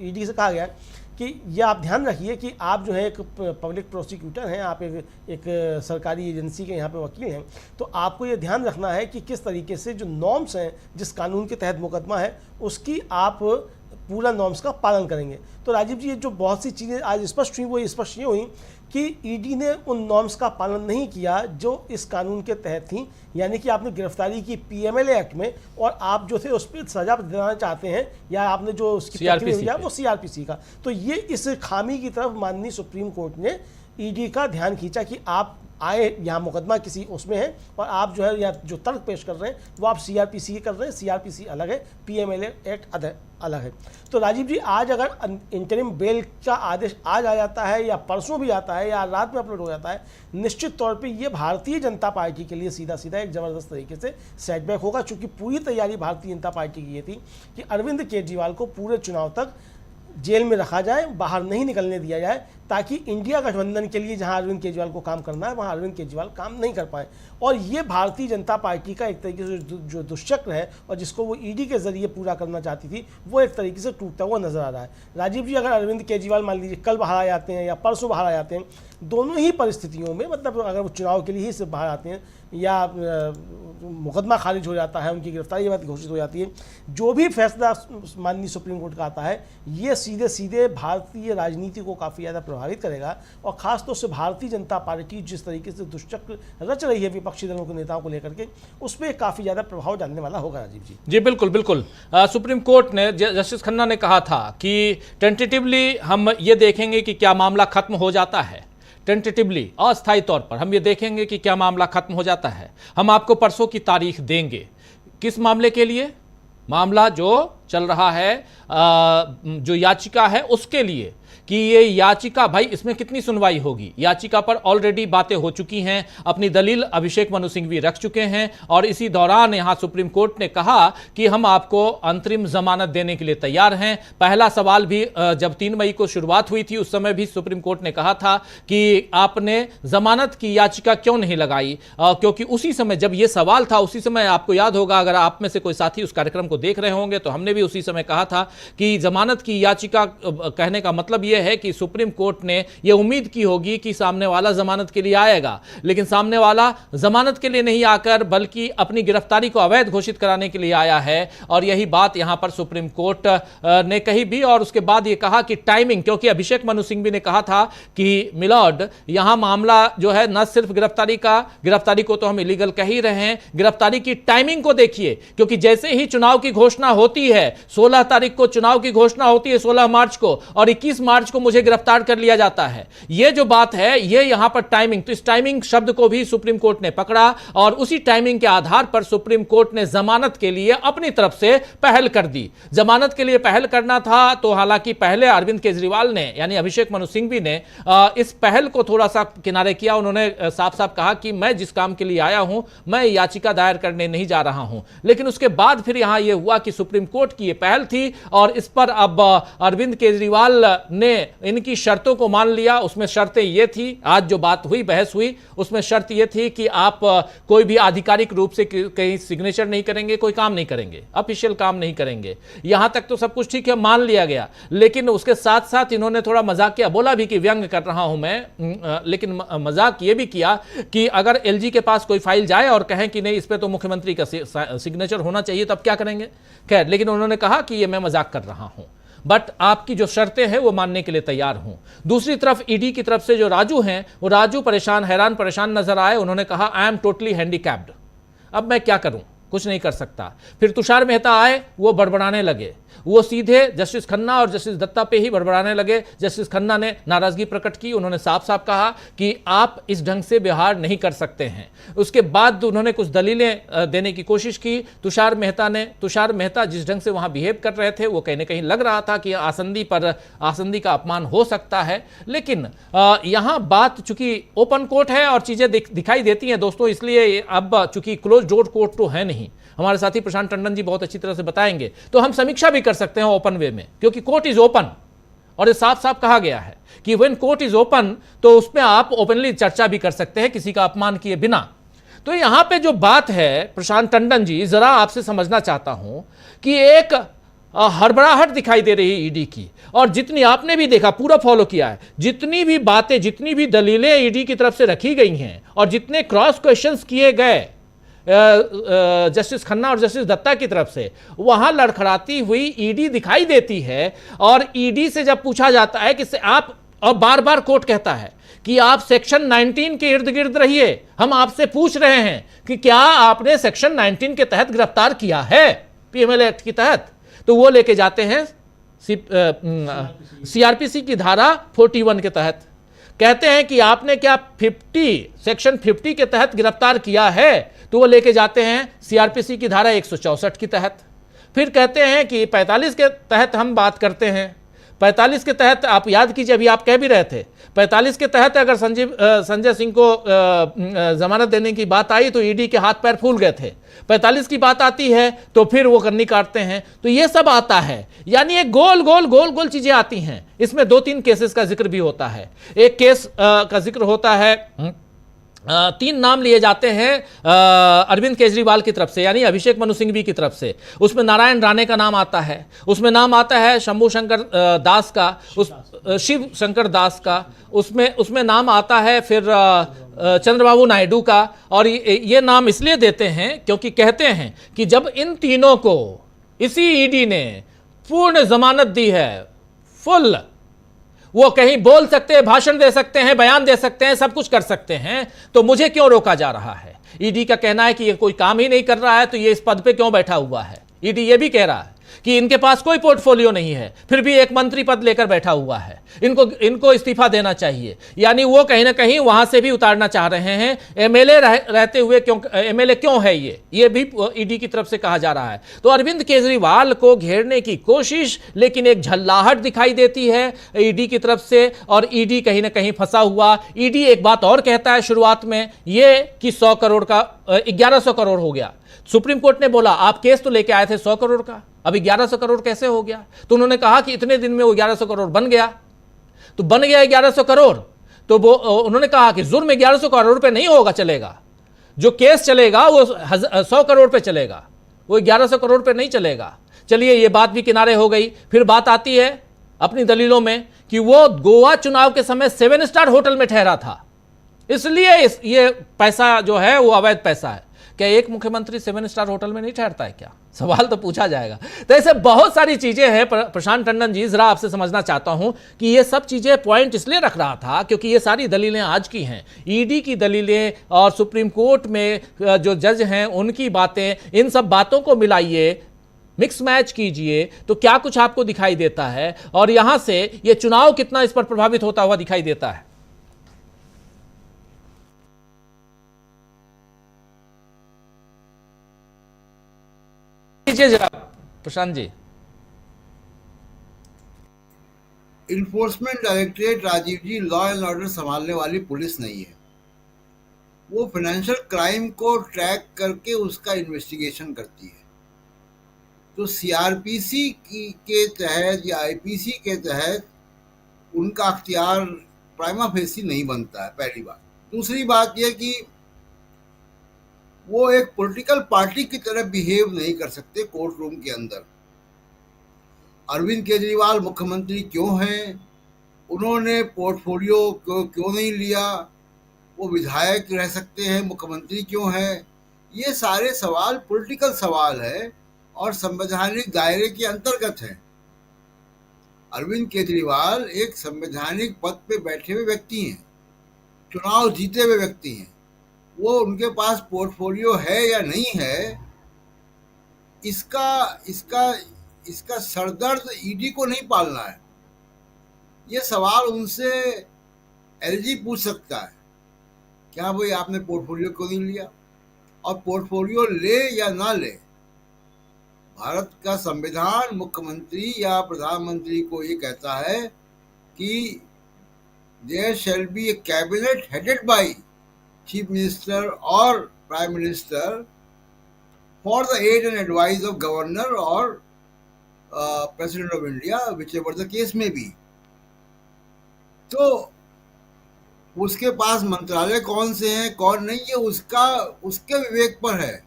ईडी से कहा गया कि ये आप ध्यान रखिए कि आप जो है एक पब्लिक प्रोसिक्यूटर हैं, आप एक सरकारी एजेंसी के यहाँ पे वकील हैं, तो आपको ये ध्यान रखना है कि किस तरीके से जो नॉर्म्स हैं जिस कानून के तहत मुकदमा है उसकी आप पूरा नॉर्म्स का पालन करेंगे। तो राजीव जी ये जो बहुत सी चीज़ें आज स्पष्ट हुई वो स्पष्ट ये हुई कि ईडी ने उन नॉर्म्स का पालन नहीं किया जो इस कानून के तहत थी, यानी कि आपने गिरफ्तारी की पीएमएलए एक्ट में, और आप जो थे उस पर सजा दिलाना चाहते हैं या आपने जो उसकी प्रक्रिया वो सीआरपीसी का। तो ये इस खामी की तरफ माननीय सुप्रीम कोर्ट ने ईडी का ध्यान खींचा कि आप आए यहाँ मुकदमा किसी उसमें है और आप जो है या जो तर्क पेश कर रहे हैं वो आप सीआरपीसी कर रहे हैं, सीआरपीसी अलग है, पीएमएलए एक्ट अलग है। तो राजीव जी आज अगर इंटरिम बेल का आदेश आज आ जाता है या परसों भी आता है या रात में अपलोड हो जाता है, निश्चित तौर पे ये भारतीय जनता पार्टी के लिए सीधा सीधा एक ज़बरदस्त तरीके से सेटबैक होगा, चूँकि पूरी तैयारी भारतीय जनता पार्टी की ये थी कि अरविंद केजरीवाल को पूरे चुनाव तक जेल में रखा जाए, बाहर नहीं निकलने दिया जाए, ताकि इंडिया गठबंधन के लिए जहां अरविंद केजरीवाल को काम करना है वहां अरविंद केजरीवाल काम नहीं कर पाए। और ये भारतीय जनता पार्टी का एक तरीके से जो दुष्चक्र है और जिसको वो ईडी के जरिए पूरा करना चाहती थी वो एक तरीके से टूटता हुआ नजर आ रहा है। राजीव जी अगर अरविंद केजरीवाल मान लीजिए कल बाहर आ जाते हैं या परसों बाहर आ जाते हैं, दोनों ही परिस्थितियों में मतलब अगर वो चुनाव के लिए ही सिर्फ बाहर आते हैं या मुकदमा खारिज हो जाता है, उनकी गिरफ्तारी बात घोषित हो जाती है, जो भी फैसला माननीय सुप्रीम कोर्ट का आता है ये सीधे सीधे भारतीय राजनीति को काफ़ी ज़्यादा प्रभावित करेगा। और ख़ासतौर से भारतीय जनता पार्टी जिस तरीके से दुष्चक्र रच रही है विपक्षी दलों के नेताओं को लेकर के, उस पर काफ़ी ज़्यादा प्रभाव डालने वाला होगा। राजीव जी जी बिल्कुल बिल्कुल। सुप्रीम कोर्ट ने जस्टिस खन्ना ने कहा था कि टेंटेटिवली हम ये देखेंगे कि क्या मामला खत्म हो जाता है, टेंटेटिवली अस्थायी तौर पर हम ये देखेंगे कि क्या मामला खत्म हो जाता है। हम आपको परसों की तारीख देंगे। किस मामले के लिए? मामला जो चल रहा है, जो याचिका है उसके लिए, कि ये याचिका भाई इसमें कितनी सुनवाई होगी। याचिका पर ऑलरेडी बातें हो चुकी हैं, अपनी दलील अभिषेक मनु सिंघवी रख चुके हैं, और इसी दौरान यहां सुप्रीम कोर्ट ने कहा कि हम आपको अंतरिम जमानत देने के लिए तैयार हैं। पहला सवाल भी जब 3 मई को शुरुआत हुई थी उस समय भी सुप्रीम कोर्ट ने कहा था कि आपने जमानत की याचिका क्यों नहीं लगाई, क्योंकि उसी समय जब यह सवाल था उसी समय आपको याद होगा, अगर आप में से कोई साथी उस कार्यक्रम को देख रहे होंगे तो हमने भी उसी समय कहा था कि जमानत की याचिका कहने का मतलब यह है कि सुप्रीम कोर्ट ने यह उम्मीद की होगी कि सामने वाला जमानत के लिए आएगा, लेकिन सामने वाला जमानत के लिए नहीं आकर बल्कि अपनी गिरफ्तारी को अवैध घोषित कराने के लिए आया है। और यही बात यहां पर सुप्रीम कोर्ट ने कही भी, और उसके बाद यह कहा कि टाइमिंग, क्योंकि अभिषेक मनु सिंघवी ने कहा था कि मिलॉर्ड यहां मामला जो है न सिर्फ गिरफ्तारी को तो हम इलीगल कह ही रहे हैं, गिरफ्तारी की टाइमिंग को देखिए, क्योंकि जैसे ही चुनाव की घोषणा होती है, 16 तारीख को चुनाव की घोषणा होती है 16 मार्च को, और 21 मार्च को मुझे गिरफ्तार कर लिया जाता है। यह जो बात है ये यहां पर टाइमिंग, तो इस टाइमिंग शब्द को भी सुप्रीम कोर्ट ने पकड़ा और उसी टाइमिंग के आधार पर सुप्रीम कोर्ट ने जमानत के लिए अपनी तरफ से पहल कर दी। जमानत के लिए पहल करना था तो हालांकि पहले अरविंद केजरीवाल ने यानी अभिषेक मनु सिंघवी ने इस पहल को थोड़ा सा किनारे किया। उन्होंने साफ साफ कहा कि मैं जिस काम के लिए आया हूं मैं याचिका दायर करने नहीं जा रहा हूं, लेकिन उसके बाद फिर यहां यह हुआ कि सुप्रीम कोर्ट की यह पहल थी और इस पर अब अरविंद केजरीवाल ने इनकी शर्तों को मान लिया। उसमें शर्तें ये थी, आज जो बात हुई, बहस हुई, उसमें शर्त ये थी कि आप कोई भी आधिकारिक रूप से कहीं सिग्नेचर नहीं करेंगे, कोई काम नहीं करेंगे, ऑफिशियल काम नहीं करेंगे। यहां तक तो सब कुछ ठीक है, मान लिया गया, लेकिन उसके साथ साथ इन्होंने थोड़ा मजाक किया, बोला भी कि व्यंग कर रहा हूं मैं, लेकिन मजाक ये भी किया कि अगर एलजी के पास कोई फाइल जाए और कहें कि नहीं इस पर तो मुख्यमंत्री का सिग्नेचर होना चाहिए, तब क्या करेंगे? खैर, लेकिन उन्होंने कहा कि ये मैं मजाक कर रहा हूं, बट आपकी जो शर्तें हैं वो मानने के लिए तैयार हूं। दूसरी तरफ ईडी की तरफ से जो राजू हैं, वो राजू हैरान परेशान नजर आए। उन्होंने कहा आई एम टोटली हैंडीकैप्ड, अब मैं क्या करूं, कुछ नहीं कर सकता। फिर तुषार मेहता आए, वो बड़बड़ाने लगे, वो सीधे जस्टिस खन्ना और जस्टिस दत्ता पे ही बड़बड़ाने लगे। जस्टिस खन्ना ने नाराजगी प्रकट की, उन्होंने साफ साफ कहा कि आप इस ढंग से व्यवहार नहीं कर सकते हैं। उसके बाद उन्होंने कुछ दलीलें देने की कोशिश की तुषार मेहता जिस ढंग से वहां बिहेव कर रहे थे वो कहीं ना कहीं लग रहा था कि आसंदी का अपमान हो सकता है। लेकिन यहां बात चूंकि ओपन कोर्ट है और चीजें दिखाई देती हैं दोस्तों, इसलिए अब चूंकि क्लोज डोर कोर्ट तो है नहीं, हमारे साथी प्रशांत टंडन जी बहुत अच्छी तरह से बताएंगे, तो हम समीक्षा भी कर सकते हैं ओपन वे में, क्योंकि कोर्ट इज ओपन और ये साफ साफ कहा गया है कि व्हेन कोर्ट इज ओपन तो उसमें आप ओपनली चर्चा भी कर सकते हैं किसी का अपमान किए बिना। तो यहां पे जो बात है प्रशांत टंडन जी, जरा आपसे समझना चाहता हूं कि एक हड़बड़ाहट दिखाई दे रही है ईडी की, और जितनी आपने भी देखा, पूरा फॉलो किया है, जितनी भी बातें, जितनी भी दलीलें ईडी की तरफ से रखी गई हैं और जितने क्रॉस क्वेश्चंस किए गए जस्टिस खन्ना और जस्टिस दत्ता की तरफ से, वहां लड़खड़ाती हुई ईडी दिखाई देती है। और ईडी से जब पूछा जाता है कि आप, और बार बार कोर्ट कहता है कि आप सेक्शन 19 के इर्द गिर्द रहिए, हम आपसे पूछ रहे हैं कि क्या आपने सेक्शन 19 के तहत गिरफ्तार किया है, पीएमएलए एक्ट के तहत, तो वो लेके जाते हैं सीआरपीसी की धारा 41 के तहत, कहते हैं कि आपने क्या सेक्शन 50 के तहत गिरफ्तार किया है, तो वो लेके जाते हैं सीआरपीसी की धारा 164 के तहत। फिर कहते हैं कि 45 के तहत हम बात करते हैं, 45 के तहत आप याद कीजिए, अभी आप कह भी रहे थे 45 के तहत अगर संजय सिंह को जमानत देने की बात आई तो ईडी के हाथ पैर फूल गए थे, 45 की बात आती है तो फिर वो करनी काटते हैं, तो ये सब आता है। यानी एक गोल गोल चीजें आती हैं। इसमें 2-3 केसेस का जिक्र भी होता है। एक केस का जिक्र होता है, 3 नाम लिए जाते हैं अरविंद केजरीवाल की तरफ से, यानी अभिषेक मनु सिंघवी की तरफ से। उसमें नारायण राणे का नाम आता है, उसमें नाम आता है शंभू शंकर दास का, शिव शंकर दास का, उसमें नाम आता है फिर चंद्रबाबू नायडू का। और ये नाम इसलिए देते हैं क्योंकि कहते हैं कि जब इन तीनों को इसी ईडी ने पूर्ण जमानत दी है, फुल, वो कहीं बोल सकते हैं, भाषण दे सकते हैं, बयान दे सकते हैं, सब कुछ कर सकते हैं, तो मुझे क्यों रोका जा रहा है। ईडी का कहना है कि ये कोई काम ही नहीं कर रहा है, तो ये इस पद पे क्यों बैठा हुआ है। ईडी ये भी कह रहा है कि इनके पास कोई पोर्टफोलियो नहीं है, फिर भी एक मंत्री पद लेकर बैठा हुआ है, इनको इस्तीफा देना चाहिए। यानी वो कहीं ना कहीं वहां से भी उतारना चाह रहे हैं एमएलए रहते हुए। एमएलए क्यों है ये भी ईडी की तरफ से कहा जा रहा है। तो अरविंद केजरीवाल को घेरने की कोशिश, लेकिन एक झल्लाहट दिखाई देती है ईडी की तरफ से, और ईडी कहीं ना कहीं फंसा हुआ। ईडी एक बात और कहता है शुरुआत में, ये कि 100 करोड़ का 1100 करोड़ हो गया। सुप्रीम कोर्ट ने बोला आप केस तो लेके आए थे 100 करोड़ का, अब 1100 करोड़ कैसे हो गया। तो उन्होंने कहा कि इतने दिन में वो 1100 करोड़ बन गया, तो बन गया 1100 करोड़। तो वो उन्होंने कहा कि जुर्म 1100 करोड़ पे नहीं होगा, चलेगा, जो केस चलेगा वो 100 करोड़ पे चलेगा, वो 1100 करोड़ पे नहीं चलेगा। चलिए ये बात भी किनारे हो गई। फिर बात आती है अपनी दलीलों में कि वो गोवा चुनाव के समय 7 स्टार होटल में ठहरा था, इसलिए ये पैसा जो है वो अवैध पैसा है। क्या एक मुख्यमंत्री 7 स्टार होटल में नहीं ठहरता है क्या, सवाल तो पूछा जाएगा। तो ऐसे बहुत सारी चीजें हैं। प्रशांत टंडन जी, जरा आपसे समझना चाहता हूं कि ये सब चीजें पॉइंट इसलिए रख रहा था क्योंकि ये सारी दलीलें आज की हैं, ईडी की दलीलें और सुप्रीम कोर्ट में जो जज हैं उनकी बातें, इन सब बातों को मिलाइए, मिक्स मैच कीजिए तो क्या कुछ आपको दिखाई देता है, और यहां से ये चुनाव कितना इस पर प्रभावित होता हुआ दिखाई देता है। जरा Prashant ji. Enforcement directorate Rajiv ji law and order संभालने वाली पुलिस नहीं है। वो फाइनेंशियल क्राइम को ट्रैक करके उसका इन्वेस्टिगेशन करती है। तो सीआरपीसी के तहत या आईपीसी के तहत उनका अख्तियार प्राइमा फेसी नहीं बनता है, पहली बात। दूसरी बात यह कि वो एक पॉलिटिकल पार्टी की तरह बिहेव नहीं कर सकते कोर्ट रूम के अंदर। अरविंद केजरीवाल मुख्यमंत्री क्यों हैं, उन्होंने पोर्टफोलियो को क्यों नहीं लिया, वो विधायक रह सकते हैं, मुख्यमंत्री क्यों हैं, ये सारे सवाल पॉलिटिकल सवाल है और संवैधानिक दायरे के अंतर्गत है। अरविंद केजरीवाल एक संवैधानिक पद पे बैठे हुए व्यक्ति हैं, चुनाव जीते हुए व्यक्ति हैं। वो उनके पास पोर्टफोलियो है या नहीं है, इसका इसका इसका सरदर्द ईडी को नहीं पालना है। ये सवाल उनसे एलजी पूछ सकता है, क्या भाई आपने पोर्टफोलियो क्यों नहीं लिया? और पोर्टफोलियो ले या ना ले, भारत का संविधान मुख्यमंत्री या प्रधानमंत्री को ये कहता है कि there shall be a cabinet headed by chief minister और prime minister for the aid and advice of governor और president of India, whichever the case में बी। तो उसके पास मंत्रालय कौन से हैं कौन नहीं, ये उसके विवेक पर है,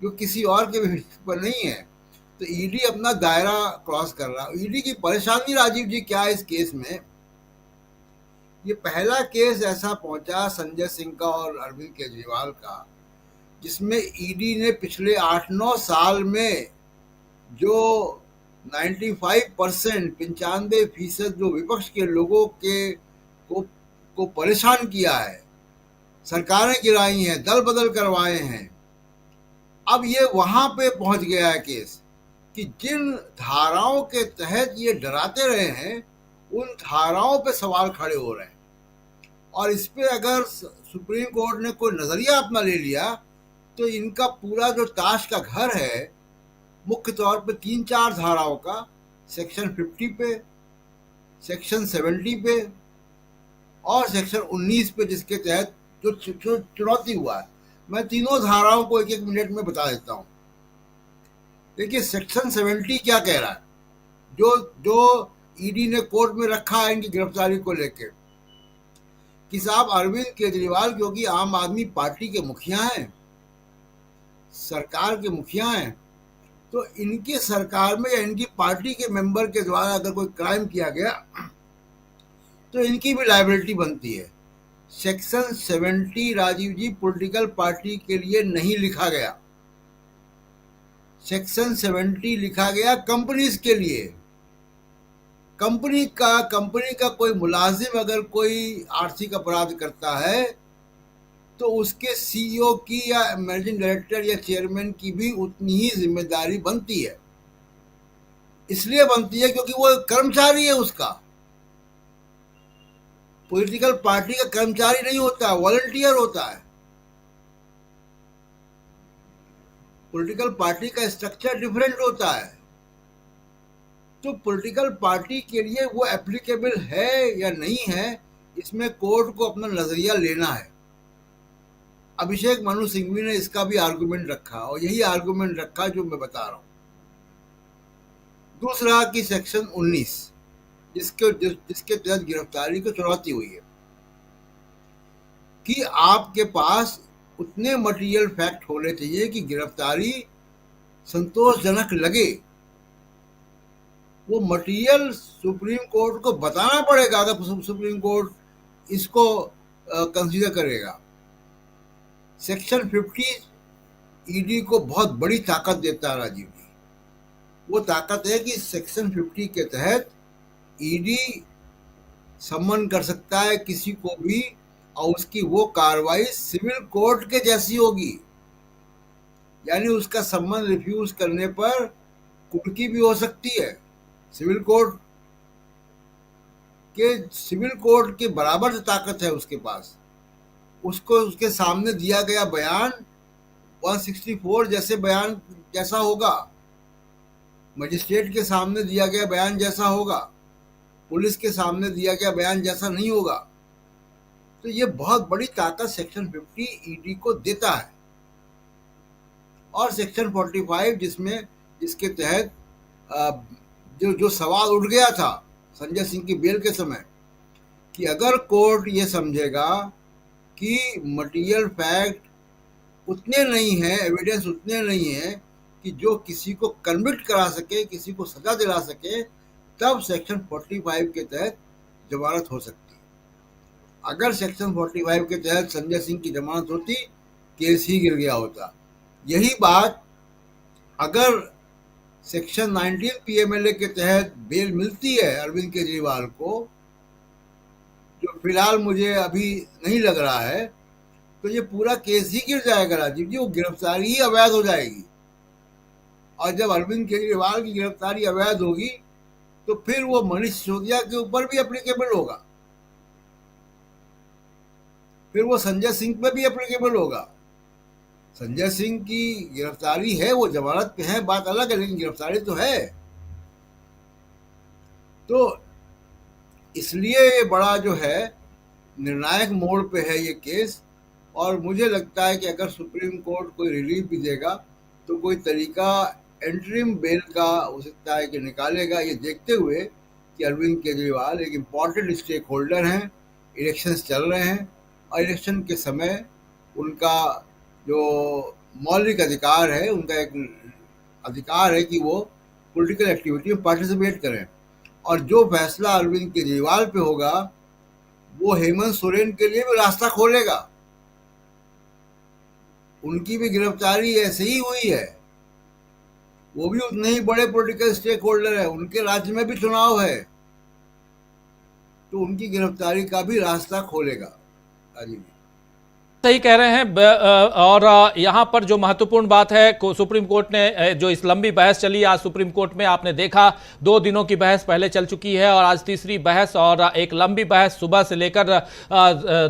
जो किसी और के विवेक पर नहीं है। तो ईडी अपना दायरा क्रॉस कर रहा है। ईडी की परेशानी राजीव जी क्या है इस केस में? ये पहला केस ऐसा पहुंचा संजय सिंह का और अरविंद केजरीवाल का, जिसमें ईडी ने पिछले 8-9 साल में जो 95% जो विपक्ष के लोगों को परेशान किया है, सरकारें गिराई हैं, दल बदल करवाए हैं। अब ये वहां पे पहुंच गया है केस कि जिन धाराओं के तहत ये डराते रहे हैं, उन धाराओं पे सवाल खड़े हो रहे हैं। और इस पे अगर सुप्रीम कोर्ट ने कोई नजरिया अपना ले लिया, तो इनका पूरा जो ताश का घर है, मुख्य तौर पे 3-4 धाराओं का, सेक्शन 50 पे, सेक्शन 70 पे और सेक्शन 19 पे, जिसके तहत जो चुनौती हुआ है, मैं तीनों धाराओं को 1-1 मिनट में बता देता हूं। देखिए सेक्शन 70 क्या कह रहा है, जो ईडी ने कोर्ट में रखा है इनकी गिरफ्तारी को लेके, कि साहब अरविंद केजरीवाल क्योंकि आम आदमी पार्टी के मुखिया हैं, सरकार के मुखिया हैं, तो इनकी सरकार में या इनकी पार्टी के मेंबर के द्वारा अगर कोई क्राइम किया गया तो इनकी भी लायबिलिटी बनती है। सेक्शन 70 राजीव जी पॉलिटिकल पार्टी के लिए नहीं लिखा गया, सेक्शन 70 लिखा गया कंपनीज के लिए। कंपनी का कोई मुलाजिम अगर कोई आर्थिक अपराध करता है, तो उसके सीईओ की या मैनेजिंग डायरेक्टर या चेयरमैन की भी उतनी ही जिम्मेदारी बनती है। इसलिए बनती है क्योंकि वो कर्मचारी है उसका, पॉलिटिकल पार्टी का कर्मचारी नहीं होता, वॉलंटियर होता है। पॉलिटिकल पार्टी का स्ट्रक्चर डिफरेंट होता है। तो पॉलिटिकल पार्टी के लिए वो एप्लीकेबल है या नहीं है, इसमें कोर्ट को अपना नजरिया लेना है। अभिषेक मनु सिंघवी ने इसका भी आर्गुमेंट रखा, और यही आर्गुमेंट रखा जो मैं बता रहा हूं। दूसरा कि सेक्शन 19 जिसके तहत गिरफ्तारी को चुनौती हुई है, कि आपके पास उतने मटेरियल फैक्ट होने चाहिए कि गिरफ्तारी संतोषजनक लगे। वो मटेरियल सुप्रीम कोर्ट को बताना पड़ेगा अगर सुप्रीम कोर्ट इसको कंसीडर करेगा। सेक्शन 50 ईडी को बहुत बड़ी ताकत देता है राजीव जी। वो ताकत है कि सेक्शन 50 के तहत ईडी सम्मन कर सकता है किसी को भी, और उसकी वो कार्रवाई सिविल कोर्ट के जैसी होगी। यानी उसका सम्मन रिफ्यूज करने पर कुर्की भी हो सकती है। सिविल कोर्ट के बराबर ताकत है उसके पास। उसको उसके सामने दिया गया बयान 164 जैसे बयान जैसा होगा, मजिस्ट्रेट के सामने दिया गया बयान जैसा होगा, पुलिस के सामने दिया गया बयान जैसा नहीं होगा। तो ये बहुत बड़ी ताकत सेक्शन 50 ईडी को देता है। और सेक्शन 45 जिसके तहत जो सवाल उठ गया था संजय सिंह की बेल के समय, कि अगर कोर्ट ये समझेगा कि मटेरियल फैक्ट उतने नहीं है, एविडेंस उतने नहीं है कि जो किसी को कन्विक्ट करा सके, किसी को सजा दिला सके, तब सेक्शन 45 के तहत जमानत हो सकती है। अगर सेक्शन 45 के तहत संजय सिंह की जमानत होती, केस ही गिर गया होता। यही बात अगर सेक्शन 19 पीएमएलए के तहत बेल मिलती है अरविंद केजरीवाल को, जो फिलहाल मुझे अभी नहीं लग रहा है, तो ये पूरा केस ही गिर जाएगा राजीव जी, वो गिरफ्तारी ही अवैध हो जाएगी। और जब अरविंद केजरीवाल की गिरफ्तारी अवैध होगी तो फिर वो मनीष सिसोदिया के ऊपर भी एप्लीकेबल होगा, फिर वो संजय सिंह पे भी एप्लीकेबल होगा। संजय सिंह की गिरफ्तारी है, वो जमानत पे है, बात अलग है, लेकिन गिरफ्तारी तो है। तो इसलिए ये बड़ा जो है निर्णायक मोड़ पे है ये केस। और मुझे लगता है कि अगर सुप्रीम कोर्ट कोई रिलीफ भी देगा तो कोई तरीका एंटरिम बेल का हो सकता है कि निकालेगा, ये देखते हुए कि अरविंद केजरीवाल एक इम्पॉर्टेंट स्टेक होल्डर हैं, इलेक्शंस चल रहे हैं और इलेक्शन के समय उनका जो मौलिक अधिकार है, उनका एक अधिकार है कि वो पॉलिटिकल एक्टिविटी में पार्टिसिपेट करें। और जो फैसला अरविंद केजरीवाल पे होगा वो हेमंत सोरेन के लिए भी रास्ता खोलेगा। उनकी भी गिरफ्तारी ऐसे ही हुई है, वो भी उतने ही बड़े पॉलिटिकल स्टेक होल्डर है, उनके राज्य में भी चुनाव है, तो उनकी गिरफ्तारी का भी रास्ता खोलेगा। राजीव, सही कह रहे हैं। और यहाँ पर जो महत्वपूर्ण बात है, सुप्रीम कोर्ट ने जो इस लंबी बहस चली आज सुप्रीम कोर्ट में, आपने देखा 2 दिनों की बहस पहले चल चुकी है और आज तीसरी बहस, और एक लंबी बहस सुबह से लेकर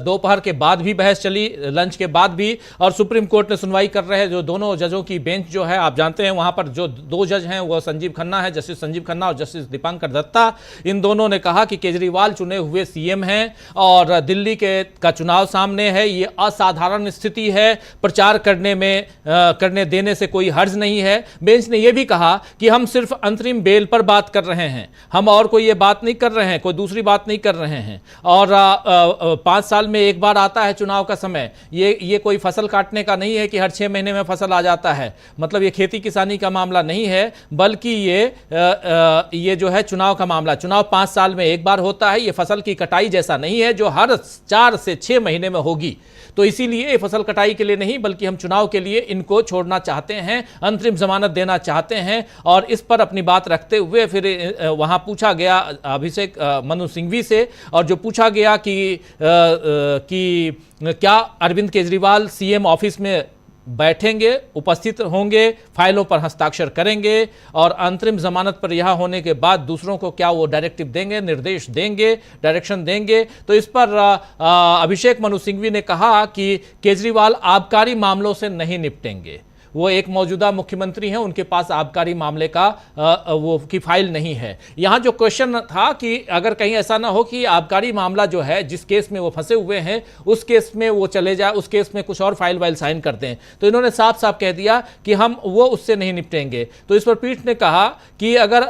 दोपहर के बाद भी बहस चली, लंच के बाद भी। और सुप्रीम कोर्ट ने सुनवाई कर रहे हैं जो दोनों जजों की बेंच जो है, आप जानते हैं वहाँ पर जो 2 जज हैं वो संजीव खन्ना है, जस्टिस संजीव खन्ना और जस्टिस दीपांकर दत्ता। इन दोनों ने कहा कि केजरीवाल चुने हुए सीएम हैं और दिल्ली का चुनाव सामने है, ये साधारण स्थिति है, प्रचार करने देने से कोई हर्ज नहीं है। बेंच ने यह भी कहा कि हम सिर्फ अंतरिम बेल पर बात कर रहे हैं, हम और कोई ये बात नहीं कर रहे हैं, कोई दूसरी बात नहीं कर रहे हैं। और 5 साल में एक बार आता है चुनाव का समय, ये कोई फसल काटने का नहीं है कि हर 6 महीने में फसल आ जाता है, मतलब ये खेती किसानी का मामला नहीं है, बल्कि ये जो है चुनाव का मामला। चुनाव 5 साल में एक बार होता है, ये फसल की कटाई जैसा नहीं है जो हर 4 से 6 महीने में होगी। तो इसीलिए फसल कटाई के लिए नहीं, बल्कि हम चुनाव के लिए इनको छोड़ना चाहते हैं, अंतरिम जमानत देना चाहते हैं। और इस पर अपनी बात रखते हुए फिर वहां पूछा गया अभिषेक मनु सिंघवी से, और जो पूछा गया कि क्या अरविंद केजरीवाल सीएम ऑफिस में बैठेंगे, उपस्थित होंगे, फाइलों पर हस्ताक्षर करेंगे और अंतरिम जमानत पर रिहा होने के बाद दूसरों को क्या वो डायरेक्टिव देंगे, निर्देश देंगे, डायरेक्शन देंगे। तो इस पर अभिषेक मनु सिंघवी ने कहा कि केजरीवाल आबकारी मामलों से नहीं निपटेंगे, वो एक मौजूदा मुख्यमंत्री हैं, उनके पास आबकारी मामले का वो की फाइल नहीं है। यहाँ जो क्वेश्चन था कि अगर कहीं ऐसा ना हो कि आबकारी मामला जो है जिस केस में वो फंसे हुए हैं उस केस में वो चले जाए, उस केस में कुछ और फाइल साइन कर दें, तो इन्होंने साफ साफ कह दिया कि हम वो उससे नहीं निपटेंगे। तो इस पर पीठ ने कहा कि अगर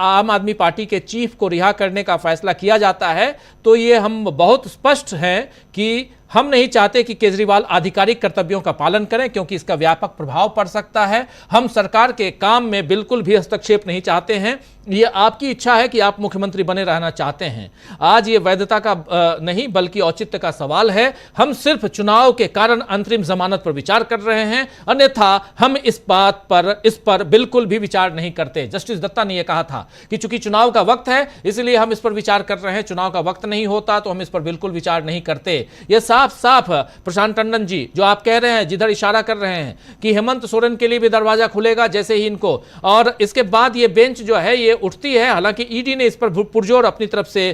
आम आदमी पार्टी के चीफ को रिहा करने का फैसला किया जाता है तो ये हम बहुत स्पष्ट हैं कि हम नहीं चाहते कि केजरीवाल आधिकारिक कर्तव्यों का पालन करें, क्योंकि इसका व्यापक प्रभाव पड़ सकता है। हम सरकार के काम में बिल्कुल भी हस्तक्षेप नहीं चाहते हैं, ये आपकी इच्छा है कि आप मुख्यमंत्री बने रहना चाहते हैं। आज ये वैधता का नहीं बल्कि औचित्य का सवाल है। हम सिर्फ चुनाव के कारण अंतरिम जमानत पर विचार कर रहे हैं, अन्यथा हम इस पर बिल्कुल भी विचार नहीं करते। जस्टिस दत्ता ने यह कहा था कि चूंकि चुनाव का वक्त है इसलिए हम इस पर विचार कर रहे हैं, चुनाव का वक्त नहीं होता तो हम इस पर बिल्कुल विचार नहीं करते। यह साफ साफ प्रशांत टंडन जी जो आप कह रहे हैं, जिधर इशारा कर रहे हैं कि हेमंत सोरेन के लिए भी दरवाजा खुलेगा जैसे ही इनको, और इसके बाद ये बेंच जो है ये उठती है। हालांकि ईडी ने इस पर पुरजोर अपनी तरफ से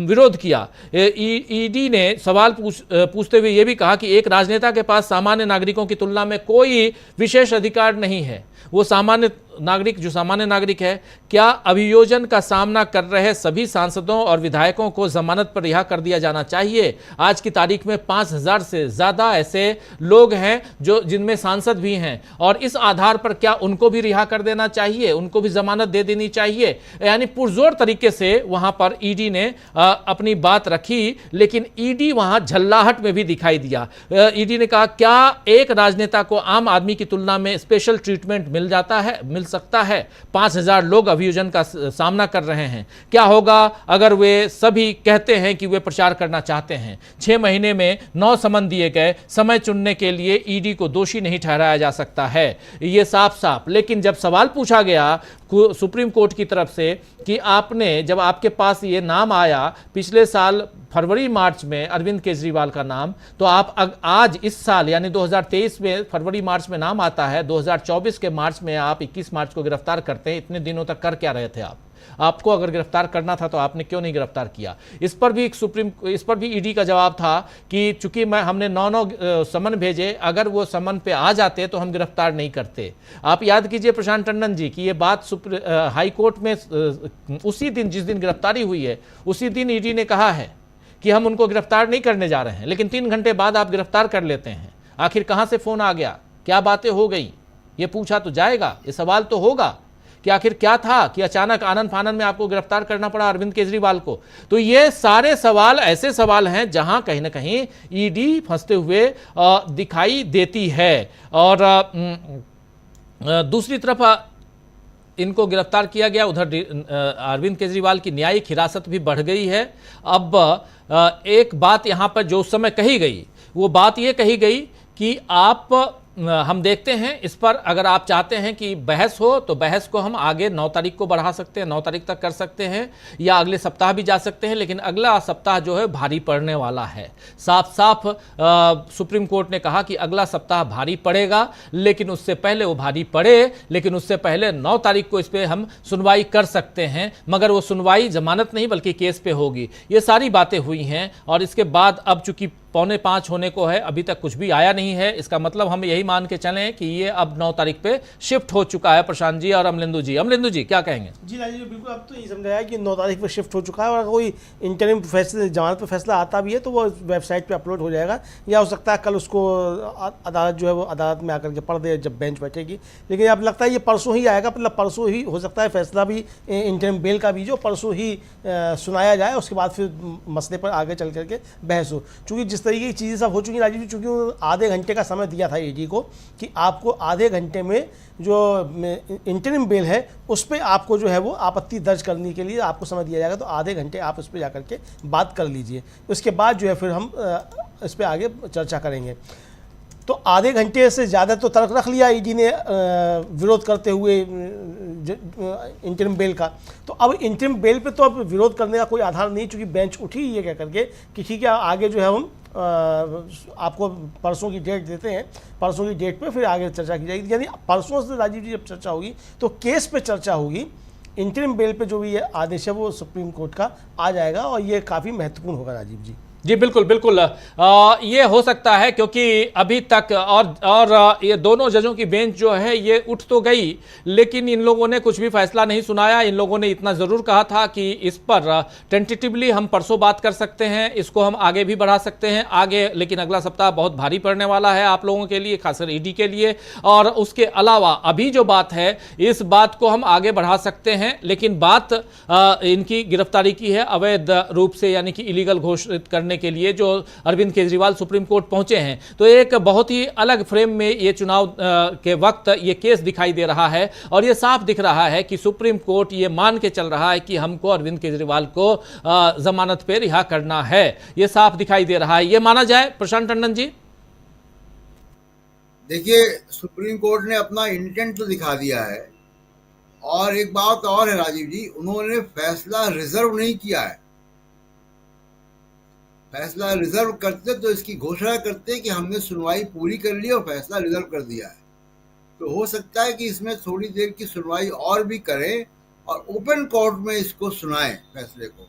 विरोध किया। ईडी ने सवाल पूछते हुए यह भी कहा कि एक राजनेता के पास सामान्य नागरिकों की तुलना में कोई विशेष अधिकार नहीं है। वो सामान्य नागरिक है, क्या अभियोजन का सामना कर रहे सभी सांसदों और विधायकों को जमानत पर रिहा कर दिया जाना चाहिए? आज की तारीख में 5000 से ज्यादा ऐसे लोग हैं जो जिनमें सांसद भी हैं, और इस आधार पर क्या उनको भी रिहा कर देना चाहिए, उनको भी जमानत दे देनी चाहिए? यानी पुरजोर तरीके से वहां पर ईडी ने अपनी बात रखी, लेकिन ईडी वहां झल्लाहट में भी दिखाई दिया। ईडी ने कहा क्या एक राजनेता को आम आदमी की तुलना में स्पेशल ट्रीटमेंट मिल सकता है? 5000 लोग अभियोजन का सामना कर रहे हैं, क्या होगा अगर वे सभी कहते हैं कि वे प्रचार करना चाहते हैं? 6 महीने में 9 समन दिए गए, समय चुनने के लिए ईडी को दोषी नहीं ठहराया जा सकता है, ये साफ साफ। लेकिन जब सवाल पूछा गया सुप्रीम कोर्ट की तरफ से कि आपने, जब आपके पास ये नाम आया पिछले साल फरवरी मार्च में अरविंद केजरीवाल का नाम, तो आप आज इस साल यानी 2023 में फरवरी मार्च में नाम आता है, 2024 के मार्च में आप 21 मार्च को गिरफ्तार करते हैं। इतने दिनों तक कर क्या रहे थे आप? आपको अगर गिरफ्तार करना था तो आपने क्यों नहीं गिरफ्तार किया? इस पर भी ईडी का जवाब था कि चूंकि हमने 9 समन भेजे, अगर वो समन पे आ जाते तो हम गिरफ्तार नहीं करते। आप याद कीजिए प्रशांत टंडन जी की ये बात हाई कोर्ट में उसी दिन जिस दिन गिरफ्तारी हुई है उसी दिन ईडी ने कहा है कि हम उनको गिरफ्तार नहीं करने जा रहे हैं, लेकिन 3 घंटे बाद आप गिरफ्तार कर लेते हैं। आखिर कहां से फोन आ गया, क्या बातें हो गई, ये पूछा तो जाएगा, ये सवाल तो होगा कि आखिर क्या था कि अचानक आनन फानन में आपको गिरफ्तार करना पड़ा अरविंद केजरीवाल को। तो ये सारे सवाल ऐसे सवाल हैं जहां कहीं ना कहीं ईडी फंसते हुए दिखाई देती है। और दूसरी तरफ इनको गिरफ्तार किया गया, उधर अरविंद केजरीवाल की न्यायिक हिरासत भी बढ़ गई है। अब एक बात यहां पर जो उस समय कही गई, वो बात ये कही गई कि हम देखते हैं इस पर, अगर आप चाहते हैं कि बहस हो तो बहस को हम आगे 9 तारीख को बढ़ा सकते हैं, 9 तारीख तक कर सकते हैं, या अगले सप्ताह भी जा सकते हैं, लेकिन अगला सप्ताह जो है भारी पड़ने वाला है। साफ साफ सुप्रीम कोर्ट ने कहा कि अगला सप्ताह भारी पड़ेगा, लेकिन उससे पहले वो भारी पड़े, लेकिन उससे पहले 9 तारीख को इस पर हम सुनवाई कर सकते हैं, मगर वो सुनवाई जमानत नहीं बल्कि केस पे होगी। ये सारी बातें हुई हैं और इसके बाद अब चूंकि 4:45 होने को है, अभी तक कुछ भी आया नहीं है। इसका मतलब हम यही मान के चलें कि ये अब 9 तारीख पे शिफ्ट हो चुका है। प्रशांत जी और अमलेंदु जी क्या कहेंगे? जी राजीव, बिल्कुल अब तो ये समझाया कि 9 तारीख पे शिफ्ट हो चुका है, और अगर कोई इंटरिम फैसले जमानत पे फैसला आता भी है तो वो वेबसाइट पे अपलोड हो जाएगा, या हो सकता है कल उसको अदालत जो है वो अदालत में आकर के पढ़ दे जब बेंच बैठेगी। लेकिन अब लगता है ये परसों ही आएगा, मतलब परसों ही हो सकता है फैसला भी इंटरिम बेल का भी जो परसों ही सुनाया जाए, उसके बाद फिर मसले पर आगे चल करके बहस हो। चूँकि जिस तरीके की चीज़ें सब हो चुकी राजीव जी, चूँकि आधे घंटे का समय दिया था ईडी को कि आपको आधे घंटे में जो इंटरिम बेल है उस पर आपको जो है वो आपत्ति दर्ज करने के लिए आपको समय दिया जाएगा, तो आधे घंटे आप उस पर जाकर के बात कर लीजिए। उसके बाद जो है फिर हम इस पर आगे चर्चा करेंगे। तो आधे घंटे से ज़्यादा तो तर्क रख लिया ईडी ने विरोध करते हुए इंटरिम बेल का। तो अब इंटरिम बेल पे तो अब विरोध करने का कोई आधार नहीं, चूँकि बेंच उठी ये कह करके कि ठीक है आगे जो है हम आपको परसों की डेट देते हैं, परसों की डेट पे फिर आगे चर्चा की जाएगी। यानी परसों से राजीव जी जब चर्चा होगी तो केस पे चर्चा होगी, इंटरिम बेल पे जो भी ये आदेश है वो सुप्रीम कोर्ट का आ जाएगा, और ये काफ़ी महत्वपूर्ण होगा राजीव जी। जी बिल्कुल बिल्कुल, ये हो सकता है क्योंकि अभी तक और ये दोनों जजों की बेंच जो है ये उठ तो गई, लेकिन इन लोगों ने कुछ भी फैसला नहीं सुनाया। इन लोगों ने इतना ज़रूर कहा था कि इस पर टेंटेटिवली हम परसों बात कर सकते हैं, इसको हम आगे भी बढ़ा सकते हैं आगे, लेकिन अगला सप्ताह बहुत भारी पड़ने वाला है आप लोगों के लिए, खासकर ईडी के लिए। और उसके अलावा अभी जो बात है इस बात को हम आगे बढ़ा सकते हैं, लेकिन बात इनकी गिरफ्तारी की है अवैध रूप से, यानी कि इलीगल घोषित करने के लिए जो अरविंद केजरीवाल सुप्रीम कोर्ट पहुंचे हैं। तो एक बहुत ही अलग फ्रेम में ये चुनाव के वक्त ये केस दिखाई दे रहा है, और ये साफ दिख रहा है कि सुप्रीम कोर्ट ये मान के चल रहा है कि हमको अरविंद केजरीवाल को जमानत पे रिहा करना है। ये साफ दिखाई दे रहा है, ये माना जाए प्रशांत टंडन जी? देखिए, सुप्रीम कोर्ट ने अपना इंटेंट तो दिखा दिया है, और एक बात और है राजीव जी, उन्होंने फैसला रिजर्व नहीं किया है। फैसला रिजर्व करते तो इसकी घोषणा करते कि हमने सुनवाई पूरी कर ली और फैसला रिजर्व कर दिया है। तो हो सकता है कि इसमें थोड़ी देर की सुनवाई और भी करें और ओपन कोर्ट में इसको सुनाएं फैसले को।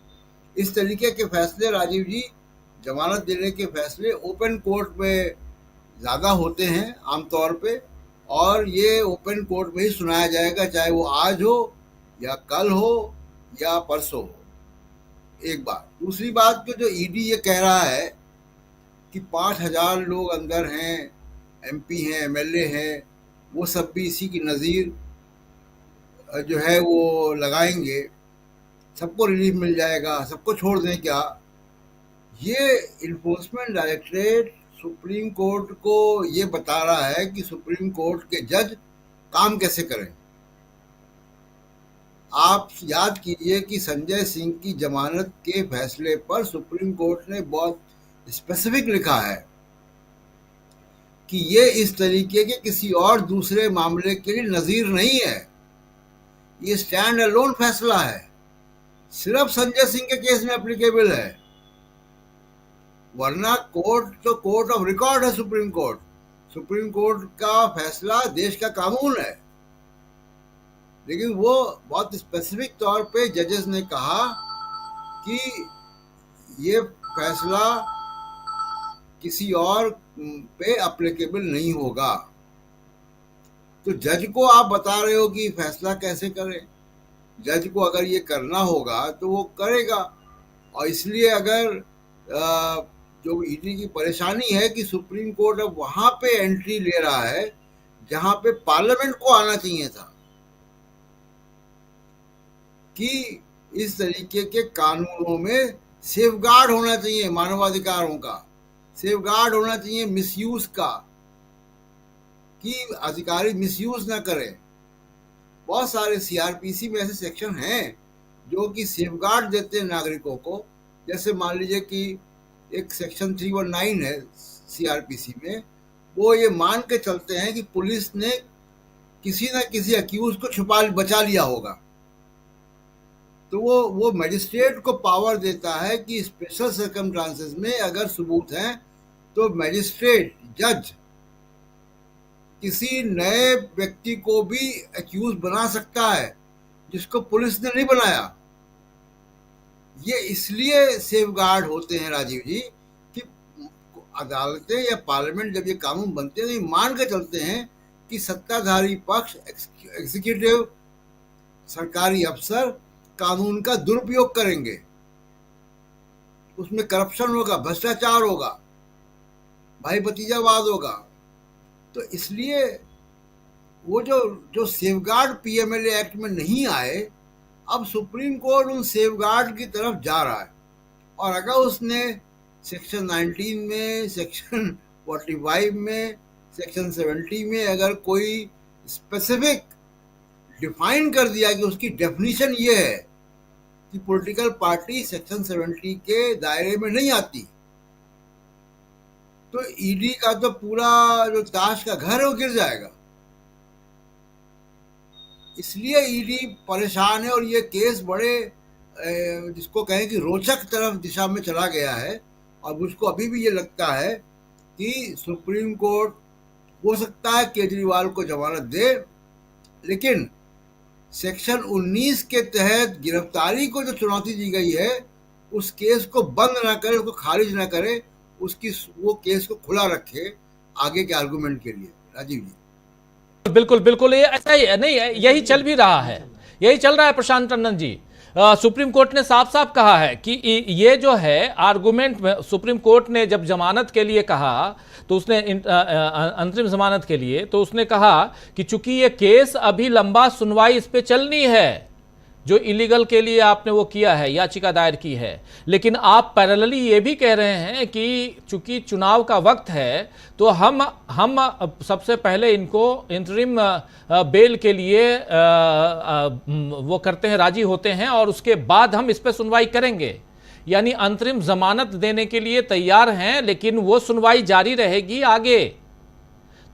इस तरीके के फैसले राजीव जी, जमानत देने के फैसले ओपन कोर्ट में ज़्यादा होते हैं आमतौर पे, और ये ओपन कोर्ट में ही सुनाया जाएगा, चाहे वो आज हो या कल हो या परसों हो। एक बात। दूसरी बात तो जो ईडी ये कह रहा है कि 5000 लोग अंदर हैं, एमपी हैं, एमएलए हैं, वो सब भी इसी की नज़ीर जो है वो लगाएंगे, सबको रिलीफ मिल जाएगा, सबको छोड़ दें क्या? ये इन्फोर्समेंट डायरेक्टरेट सुप्रीम कोर्ट को ये बता रहा है कि सुप्रीम कोर्ट के जज काम कैसे करें। आप याद कीजिए कि संजय सिंह की जमानत के फैसले पर सुप्रीम कोर्ट ने बहुत स्पेसिफिक लिखा है कि ये इस तरीके के किसी और दूसरे मामले के लिए नज़ीर नहीं है, ये स्टैंड अलोन फैसला है, सिर्फ संजय सिंह के केस में एप्लीकेबल है। वरना कोर्ट तो कोर्ट ऑफ रिकॉर्ड है सुप्रीम कोर्ट। सुप्रीम कोर्ट का फैसला देश का कानून है। लेकिन वो बहुत स्पेसिफिक तौर पे जजेस ने कहा कि ये फैसला किसी और पे अप्लीकेबल नहीं होगा। तो जज को आप बता रहे हो कि फैसला कैसे करे? जज को अगर ये करना होगा तो वो करेगा। और इसलिए अगर जो ईडी की परेशानी है कि सुप्रीम कोर्ट अब वहां पे एंट्री ले रहा है जहां पे पार्लियामेंट को आना चाहिए था, कि इस तरीके के कानूनों में सेफगार्ड होना चाहिए, मानवाधिकारों का सेफगार्ड होना चाहिए, मिसयूज का, कि अधिकारी मिसयूज ना करें। बहुत सारे सीआरपीसी में ऐसे सेक्शन हैं जो कि सेफगार्ड देते हैं नागरिकों को। जैसे मान लीजिए कि एक सेक्शन 319 है सीआरपीसी में, वो ये मान के चलते हैं कि पुलिस ने किसी ना किसी अक्यूज को बचा लिया होगा, तो वो मैजिस्ट्रेट को पावर देता है कि स्पेशल सर्कमस्टांसेस में अगर सबूत हैं तो मैजिस्ट्रेट जज किसी नए व्यक्ति को भी अक्यूज बना सकता है जिसको पुलिस ने नहीं बनाया। ये इसलिए सेफगार्ड होते हैं राजीव जी कि अदालतें या पार्लियामेंट जब ये कानून बनते हैं तो ये मान के चलते हैं कि सत्ताधारी पक्ष, एग्जीक्यूटिव, सरकारी अफसर कानून का दुरुपयोग करेंगे, उसमें करप्शन होगा, भ्रष्टाचार होगा, भाई भतीजावाद होगा। तो इसलिए वो जो सेफगार्ड पीएमएलए एक्ट में नहीं आए, अब सुप्रीम कोर्ट उन सेफगार्ड की तरफ जा रहा है। और अगर उसने सेक्शन 19 में, सेक्शन 45 में, सेक्शन 70 में अगर कोई स्पेसिफिक डिफाइन कर दिया कि उसकी डेफिनेशन ये है कि पॉलिटिकल पार्टी सेक्शन 70 के दायरे में नहीं आती, तो ईडी का तो पूरा जो ताश का घर है वो गिर जाएगा। इसलिए ईडी परेशान है और ये केस बड़े जिसको कहें कि रोचक तरफ दिशा में चला गया है। और मुझको अभी भी ये लगता है कि सुप्रीम कोर्ट हो सकता है केजरीवाल को जमानत दे, लेकिन सेक्शन 19 के तहत गिरफ्तारी को जो चुनौती दी गई है उस केस को बंद ना करे, उसको खारिज ना करे, वो केस को खुला रखे आगे के आर्गुमेंट के लिए। राजीव जी बिल्कुल बिल्कुल, ये ऐसा ही नहीं, यही चल भी रहा है, यही चल रहा है प्रशांत टंडन जी। सुप्रीम कोर्ट ने साफ साफ कहा है कि ये जो है आर्गुमेंट में, सुप्रीम कोर्ट ने जब जमानत के लिए कहा तो उसने अंतरिम जमानत के लिए तो उसने कहा कि चूंकि ये केस अभी लंबा सुनवाई इस पे चलनी है, जो इलीगल के लिए आपने वो किया है, याचिका दायर की है, लेकिन आप पैरेलली ये भी कह रहे हैं कि चूंकि चुनाव का वक्त है तो हम सबसे पहले इनको इंटरिम बेल के लिए वो करते हैं, राजी होते हैं, और उसके बाद हम इस पर सुनवाई करेंगे। यानी अंतरिम जमानत देने के लिए तैयार हैं, लेकिन वो सुनवाई जारी रहेगी आगे।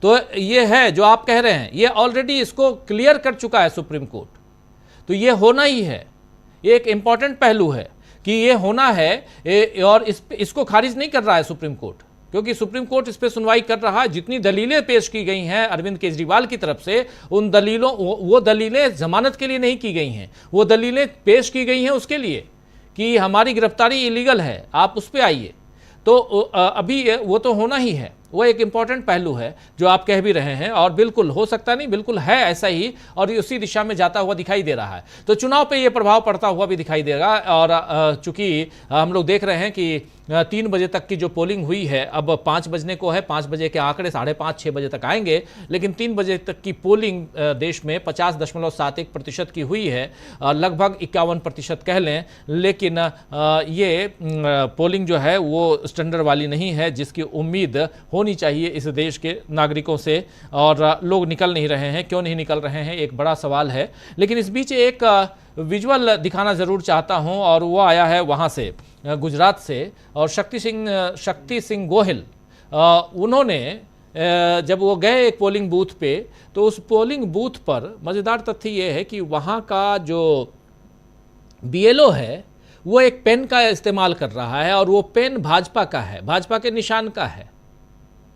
तो ये है जो आप कह रहे हैं, ये ऑलरेडी इसको क्लियर कर चुका है सुप्रीम कोर्ट। तो ये होना ही है, ये एक इंपॉर्टेंट पहलू है कि ये होना है। और इसको खारिज नहीं कर रहा है सुप्रीम कोर्ट, क्योंकि सुप्रीम कोर्ट इस पर सुनवाई कर रहा है। जितनी दलीलें पेश की गई हैं अरविंद केजरीवाल की तरफ से, उन दलीलों वो दलीलें जमानत के लिए नहीं की गई हैं, वो दलीलें पेश की गई हैं उसके लिए कि हमारी गिरफ्तारी इलीगल है, आप उस पर आइए। तो अभी वो तो होना ही है, वो एक इंपॉर्टेंट पहलू है जो आप कह भी रहे हैं, और बिल्कुल हो सकता नहीं, बिल्कुल है ऐसा ही, और ये उसी दिशा में जाता हुआ दिखाई दे रहा है। तो चुनाव पे ये प्रभाव पड़ता हुआ भी दिखाई देगा। और चूंकि हम लोग देख रहे हैं कि 3 बजे तक की जो पोलिंग हुई है, अब 5 बजने को है, 5 बजे के आंकड़े 5:30-6 बजे तक आएंगे, लेकिन 3 बजे तक की पोलिंग देश में 50.71% की हुई है, लगभग 51% कह लें। लेकिन ये पोलिंग जो है वो स्टैंडर्ड वाली नहीं है जिसकी उम्मीद होनी चाहिए इस देश के नागरिकों से, और लोग निकल नहीं रहे हैं। क्यों नहीं निकल रहे हैं, एक बड़ा सवाल है। लेकिन इस बीच एक विजुअल दिखाना ज़रूर चाहता हूं, और वो आया है वहाँ से, गुजरात से, और शक्ति सिंह गोहिल, उन्होंने जब वो गए एक पोलिंग बूथ पे, तो उस पोलिंग बूथ पर मज़ेदार तथ्य ये है कि वहाँ का जो बीएलओ है वो एक पेन का इस्तेमाल कर रहा है और वो पेन भाजपा का है, भाजपा के निशान का है,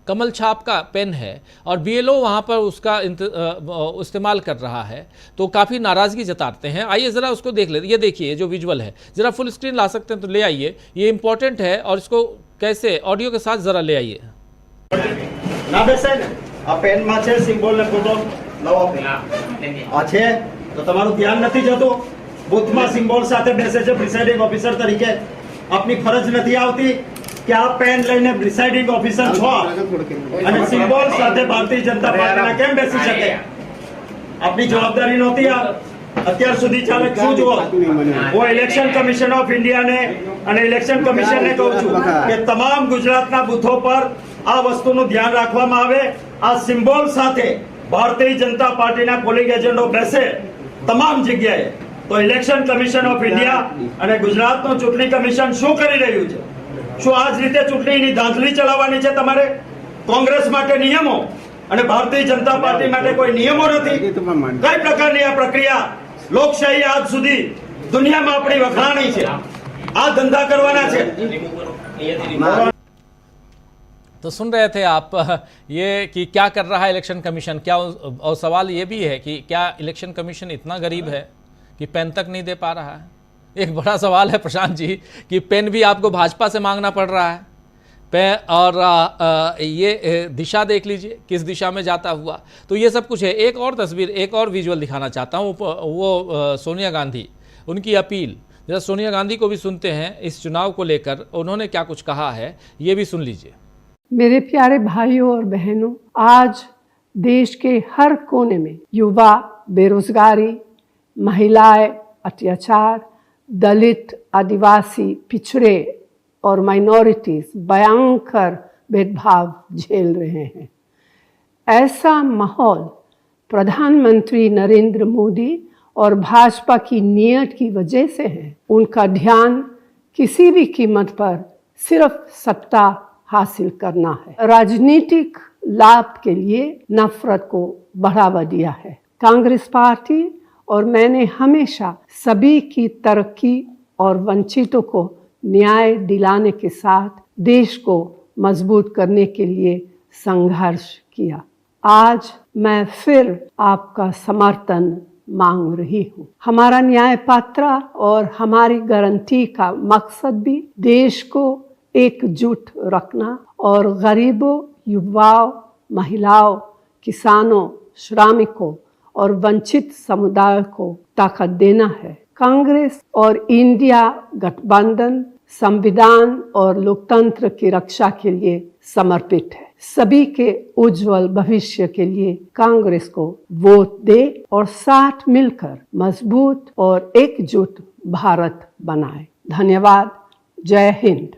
कमल छाप का पेन है और बीएलओ वहाँ पर उसका इस्तेमाल कर रहा है, तो काफ़ी नाराज़गी जताते हैं। आइए ज़रा उसको देख लेते। ये देखिए जो विजुअल है, ज़रा फुल स्क्रीन ला सकते हैं तो ले आइए, ये इंपॉर्टेंट है और इसको कैसे ऑडियो के साथ ज़रा ले आइए। ના બેસે ને આ પેનમાં છે સિમ્બોલ ને ફોટો લાવો આ છે તો તમારું ધ્યાન નથી જતું બૂથમાં સિમ્બોલ સાથે બેસે છે પ્રિસાઇડિંગ ઓફિસર તરીકે આપની ફરજ નથી આવતી કે આ પેન લઈને પ્રિસાઇડિંગ ઓફિસર છો અને સિમ્બોલ સાથે ભારતીય જનતા પાર્ટીના કેમ બેસી શકે આપની જવાબદારી નહોતી આ અત્યાર સુધી ચાલે શું જુઓ હું ઇલેક્શન કમિશન ઓફ ઇન્ડિયાને અને ઇલેક્શન કમિશનને કહું છું કે તમામ ગુજરાતના બૂથો પર આ વસ્તુનું ધ્યાન રાખવામાં આવે આ સિમ્બોલ સાથે ભારતીય જનતા પાર્ટીના પોલિંગ એજન્ટો બેસે તમામ જગ્યાએ તો ઇલેક્શન કમિશન ઓફ ઇન્ડિયા અને ગુજરાતનું ચૂંટણી કમિશન શું કરી રહ્યું છે શું આ જ રીતે ચૂંટણીની ધાંધલી ચલાવવાની છે તમારે કોંગ્રેસ માટે નિયમો અને ભારતીય જનતા પાર્ટી માટે કોઈ નિયમો નથી કઈ પ્રકારની આ પ્રક્રિયા લોકશાહી આજ સુધી દુનિયામાં આપણી વખાણી છે આ ધંધા કરવાના છે। तो सुन रहे थे आप ये कि क्या कर रहा है इलेक्शन कमीशन, क्या और सवाल ये भी है कि क्या इलेक्शन कमीशन इतना गरीब है कि पेन तक नहीं दे पा रहा है। एक बड़ा सवाल है प्रशांत जी कि पेन भी आपको भाजपा से मांगना पड़ रहा है और ये दिशा देख लीजिए किस दिशा में जाता हुआ। तो ये सब कुछ है। एक और तस्वीर, एक और विजुअल दिखाना चाहता हूँ, वो सोनिया गांधी, उनकी अपील, जरा सोनिया गांधी को भी सुनते हैं इस चुनाव को लेकर उन्होंने क्या कुछ कहा है, ये भी सुन लीजिए। मेरे प्यारे भाइयों और बहनों, आज देश के हर कोने में युवा बेरोजगारी, महिलाएं अत्याचार, दलित, आदिवासी, पिछड़े और माइनॉरिटीज भयंकर भेदभाव झेल रहे हैं। ऐसा माहौल प्रधानमंत्री नरेंद्र मोदी और भाजपा की नीयत की वजह से है। उनका ध्यान किसी भी कीमत पर सिर्फ सत्ता हासिल करना है, राजनीतिक लाभ के लिए नफरत को बढ़ावा दिया है। कांग्रेस पार्टी और मैंने हमेशा सभी की तरक्की और वंचितों को न्याय दिलाने के साथ देश को मजबूत करने के लिए संघर्ष किया। आज मैं फिर आपका समर्थन मांग रही हूँ। हमारा न्याय पात्र और हमारी गारंटी का मकसद भी देश को एकजुट रखना और गरीबों, युवाओं, महिलाओं, किसानों, श्रमिकों और वंचित समुदाय को ताकत देना है। कांग्रेस और इंडिया गठबंधन संविधान और लोकतंत्र की रक्षा के लिए समर्पित है। सभी के उज्जवल भविष्य के लिए कांग्रेस को वोट दे और साथ मिलकर मजबूत और एकजुट भारत बनाए। धन्यवाद। जय हिंद।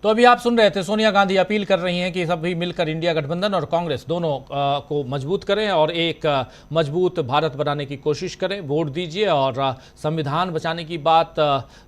तो अभी आप सुन रहे थे सोनिया गांधी अपील कर रही हैं कि सभी मिलकर इंडिया गठबंधन और कांग्रेस दोनों को मजबूत करें और एक मजबूत भारत बनाने की कोशिश करें। वोट दीजिए और संविधान बचाने की बात,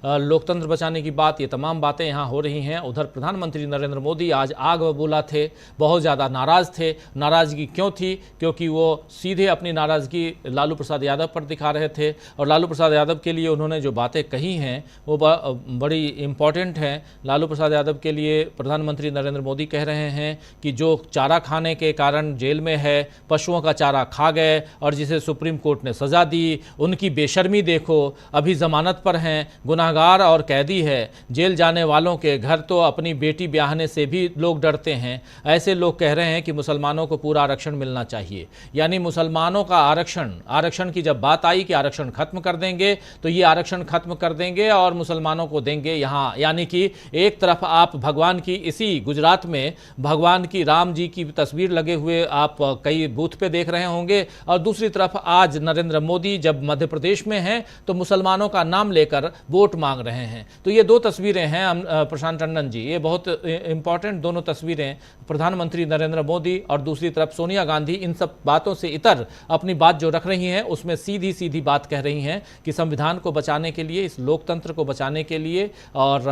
लोकतंत्र बचाने की बात, ये तमाम बातें यहाँ हो रही हैं। उधर प्रधानमंत्री नरेंद्र मोदी आज आग बबूला थे, बहुत ज़्यादा नाराज़ थे। नाराज़गी क्यों थी? क्योंकि वो सीधे अपनी नाराज़गी लालू प्रसाद यादव पर दिखा रहे थे और लालू प्रसाद यादव के लिए उन्होंने जो बातें कही हैं वो बड़ी इम्पॉर्टेंट हैं। लालू प्रसाद यादव के लिए प्रधानमंत्री नरेंद्र मोदी कह रहे हैं कि जो चारा खाने के कारण जेल में है, पशुओं का चारा खा गए और जिसे सुप्रीम कोर्ट ने सज़ा दी, उनकी बेशर्मी देखो, अभी ज़मानत पर हैं, गुनाहगार और कैदी है। जेल जाने वालों के घर तो अपनी बेटी ब्याहने से भी लोग डरते हैं। ऐसे लोग कह रहे हैं कि मुसलमानों को पूरा आरक्षण मिलना चाहिए, यानी मुसलमानों का आरक्षण की जब बात आई कि आरक्षण खत्म कर देंगे तो ये आरक्षण खत्म कर देंगे और मुसलमानों को देंगे यहाँ। यानी कि एक तरफ आप भगवान की इसी गुजरात में भगवान की राम जी की तस्वीर लगे हुए आप कई बूथ पे देख रहे होंगे और दूसरी तरफ आज नरेंद्र मोदी जब मध्य प्रदेश में हैं तो मुसलमानों का नाम लेकर वोट मांग रहे हैं। तो ये दो तस्वीरें हैं प्रशांत टंडन जी, ये बहुत इंपॉर्टेंट दोनों तस्वीरें, प्रधानमंत्री नरेंद्र मोदी और दूसरी तरफ सोनिया गांधी इन सब बातों से इतर अपनी बात जो रख रही हैं उसमें सीधी सीधी बात कह रही हैं कि संविधान को बचाने के लिए, इस लोकतंत्र को बचाने के लिए और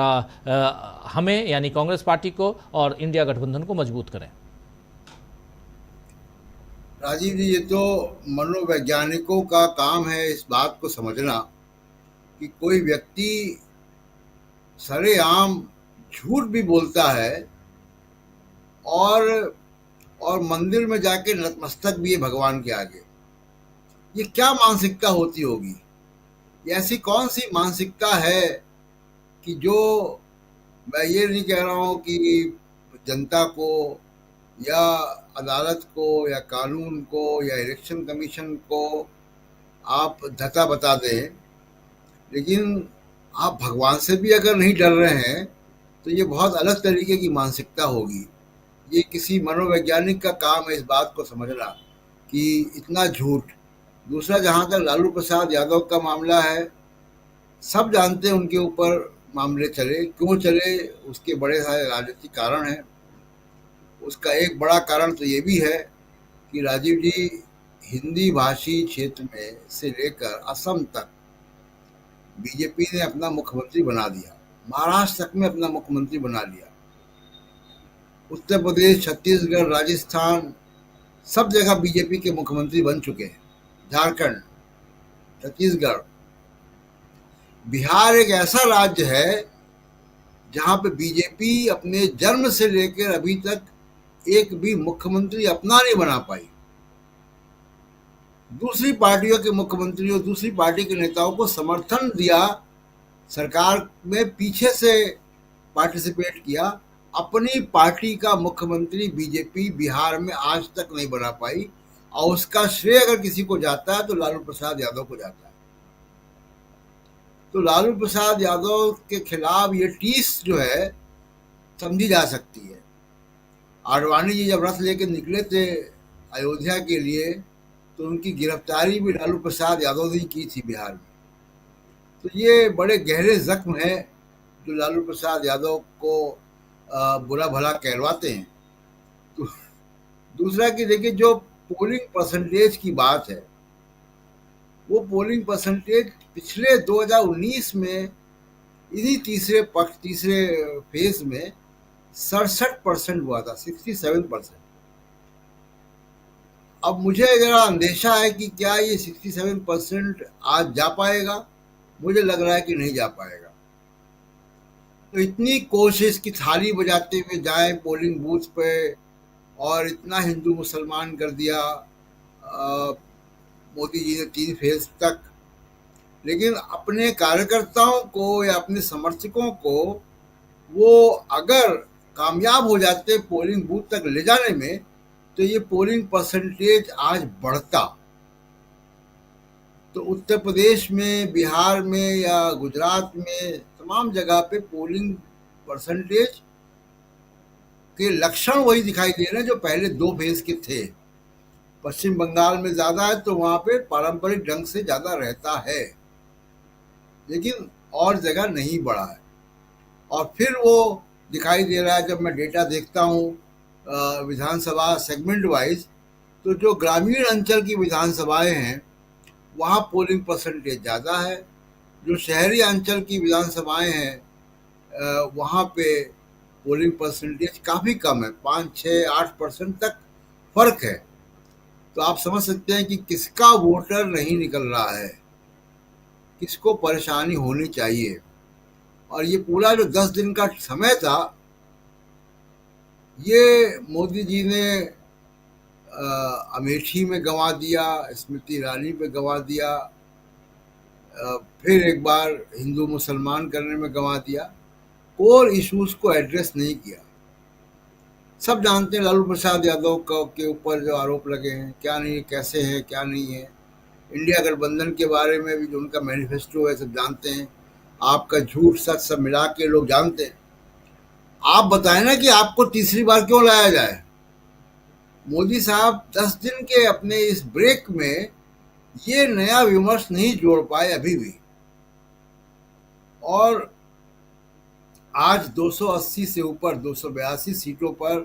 हमें यानी कांग्रेस पार्टी को और इंडिया गठबंधन को मजबूत करें। राजीव जी, ये तो मनोवैज्ञानिकों का काम है इस बात को समझना कि कोई व्यक्ति सरेआम झूठ भी बोलता है और मंदिर में जाके नतमस्तक भी है भगवान के आगे। ये क्या मानसिकता होती होगी? ये ऐसी कौन सी मानसिकता है कि जो, मैं ये नहीं कह रहा हूँ कि जनता को या अदालत को या कानून को या इलेक्शन कमीशन को आप धता बता दें, लेकिन आप भगवान से भी अगर नहीं डर रहे हैं तो ये बहुत अलग तरीके की मानसिकता होगी। ये किसी मनोवैज्ञानिक का काम है इस बात को समझना कि इतना झूठ। दूसरा, जहाँ तक लालू प्रसाद यादव का मामला है, सब जानते हैं उनके ऊपर मामले चले, क्यों चले, उसके बड़े सारे राजनीतिक कारण हैं। उसका एक बड़ा कारण तो ये भी है कि राजीव जी हिंदी भाषी क्षेत्र में से लेकर असम तक बीजेपी ने अपना मुख्यमंत्री बना दिया, महाराष्ट्र तक में अपना मुख्यमंत्री बना लिया, उत्तर प्रदेश, छत्तीसगढ़, राजस्थान, सब जगह बीजेपी के मुख्यमंत्री बन चुके हैं, झारखंड, छत्तीसगढ़। बिहार एक ऐसा राज्य है जहां पे बीजेपी अपने जन्म से लेकर अभी तक एक भी मुख्यमंत्री अपना नहीं बना पाई। दूसरी पार्टियों के मुख्यमंत्रियों, दूसरी पार्टी के नेताओं को समर्थन दिया, सरकार में पीछे से पार्टिसिपेट किया, अपनी पार्टी का मुख्यमंत्री बीजेपी बिहार में आज तक नहीं बना पाई। और उसका श्रेय अगर किसी को जाता है तो लालू प्रसाद यादव को जाता है। तो लालू प्रसाद यादव के खिलाफ ये टीस जो है समझी जा सकती है। आडवाणी जी जब रथ लेके निकले थे अयोध्या के लिए तो उनकी गिरफ्तारी भी लालू प्रसाद यादव ने की थी बिहार में। तो ये बड़े गहरे जख्म हैं जो लालू प्रसाद यादव को बुरा भला कहलवाते हैं। तो दूसरा कि देखिए, जो पोलिंग परसेंटेज की बात है, वो पोलिंग परसेंटेज पिछले 2019 में इन्हीं तीसरे फेज में 67% हुआ था, 67%। अब मुझे जरा अंदेशा है कि क्या ये 67% आज जा पाएगा? मुझे लग रहा है कि नहीं जा पाएगा। तो इतनी कोशिश की थाली बजाते हुए जाए पोलिंग बूथ पे और इतना हिंदू मुसलमान कर दिया मोदी जी ने 3 फेज तक, लेकिन अपने कार्यकर्ताओं को या अपने समर्थकों को वो अगर कामयाब हो जाते पोलिंग बूथ तक ले जाने में तो ये पोलिंग परसेंटेज आज बढ़ता। तो उत्तर प्रदेश में, बिहार में या गुजरात में तमाम जगह पे पोलिंग परसेंटेज के लक्षण वही दिखाई दे रहे हैं जो पहले 2 फेज के थे। पश्चिम बंगाल में ज़्यादा है तो वहाँ पे पारंपरिक ढंग से ज़्यादा रहता है, लेकिन और जगह नहीं बढ़ा है। और फिर वो दिखाई दे रहा है, जब मैं डेटा देखता हूँ विधानसभा सेगमेंट वाइज, तो जो ग्रामीण अंचल की विधानसभाएं हैं वहाँ पोलिंग परसेंटेज ज़्यादा है, जो शहरी अंचल की विधानसभाएं हैं वहाँ पे पोलिंग परसेंटेज काफ़ी कम है, 5, 6, 8% तक फर्क है। तो आप समझ सकते हैं कि किसका वोटर नहीं निकल रहा है, किसको परेशानी होनी चाहिए। और ये पूरा जो 10 दिन का समय था, ये मोदी जी ने अमेठी में गंवा दिया, स्मृति ईरानी पे गंवा दिया, फिर एक बार हिंदू मुसलमान करने में गंवा दिया, कोर इश्यूज को एड्रेस नहीं किया। सब जानते हैं लालू प्रसाद यादव के ऊपर जो आरोप लगे हैं, क्या नहीं, कैसे है, क्या नहीं है। इंडिया गठबंधन के बारे में भी जो उनका मैनिफेस्टो है सब जानते हैं, आपका झूठ सच सब मिला के लोग जानते हैं। आप बताएं ना कि आपको तीसरी बार क्यों लाया जाए। मोदी साहब 10 दिन के अपने इस ब्रेक में ये नया विमर्श नहीं जोड़ पाए अभी भी, और आज 280 से ऊपर 282 सीटों पर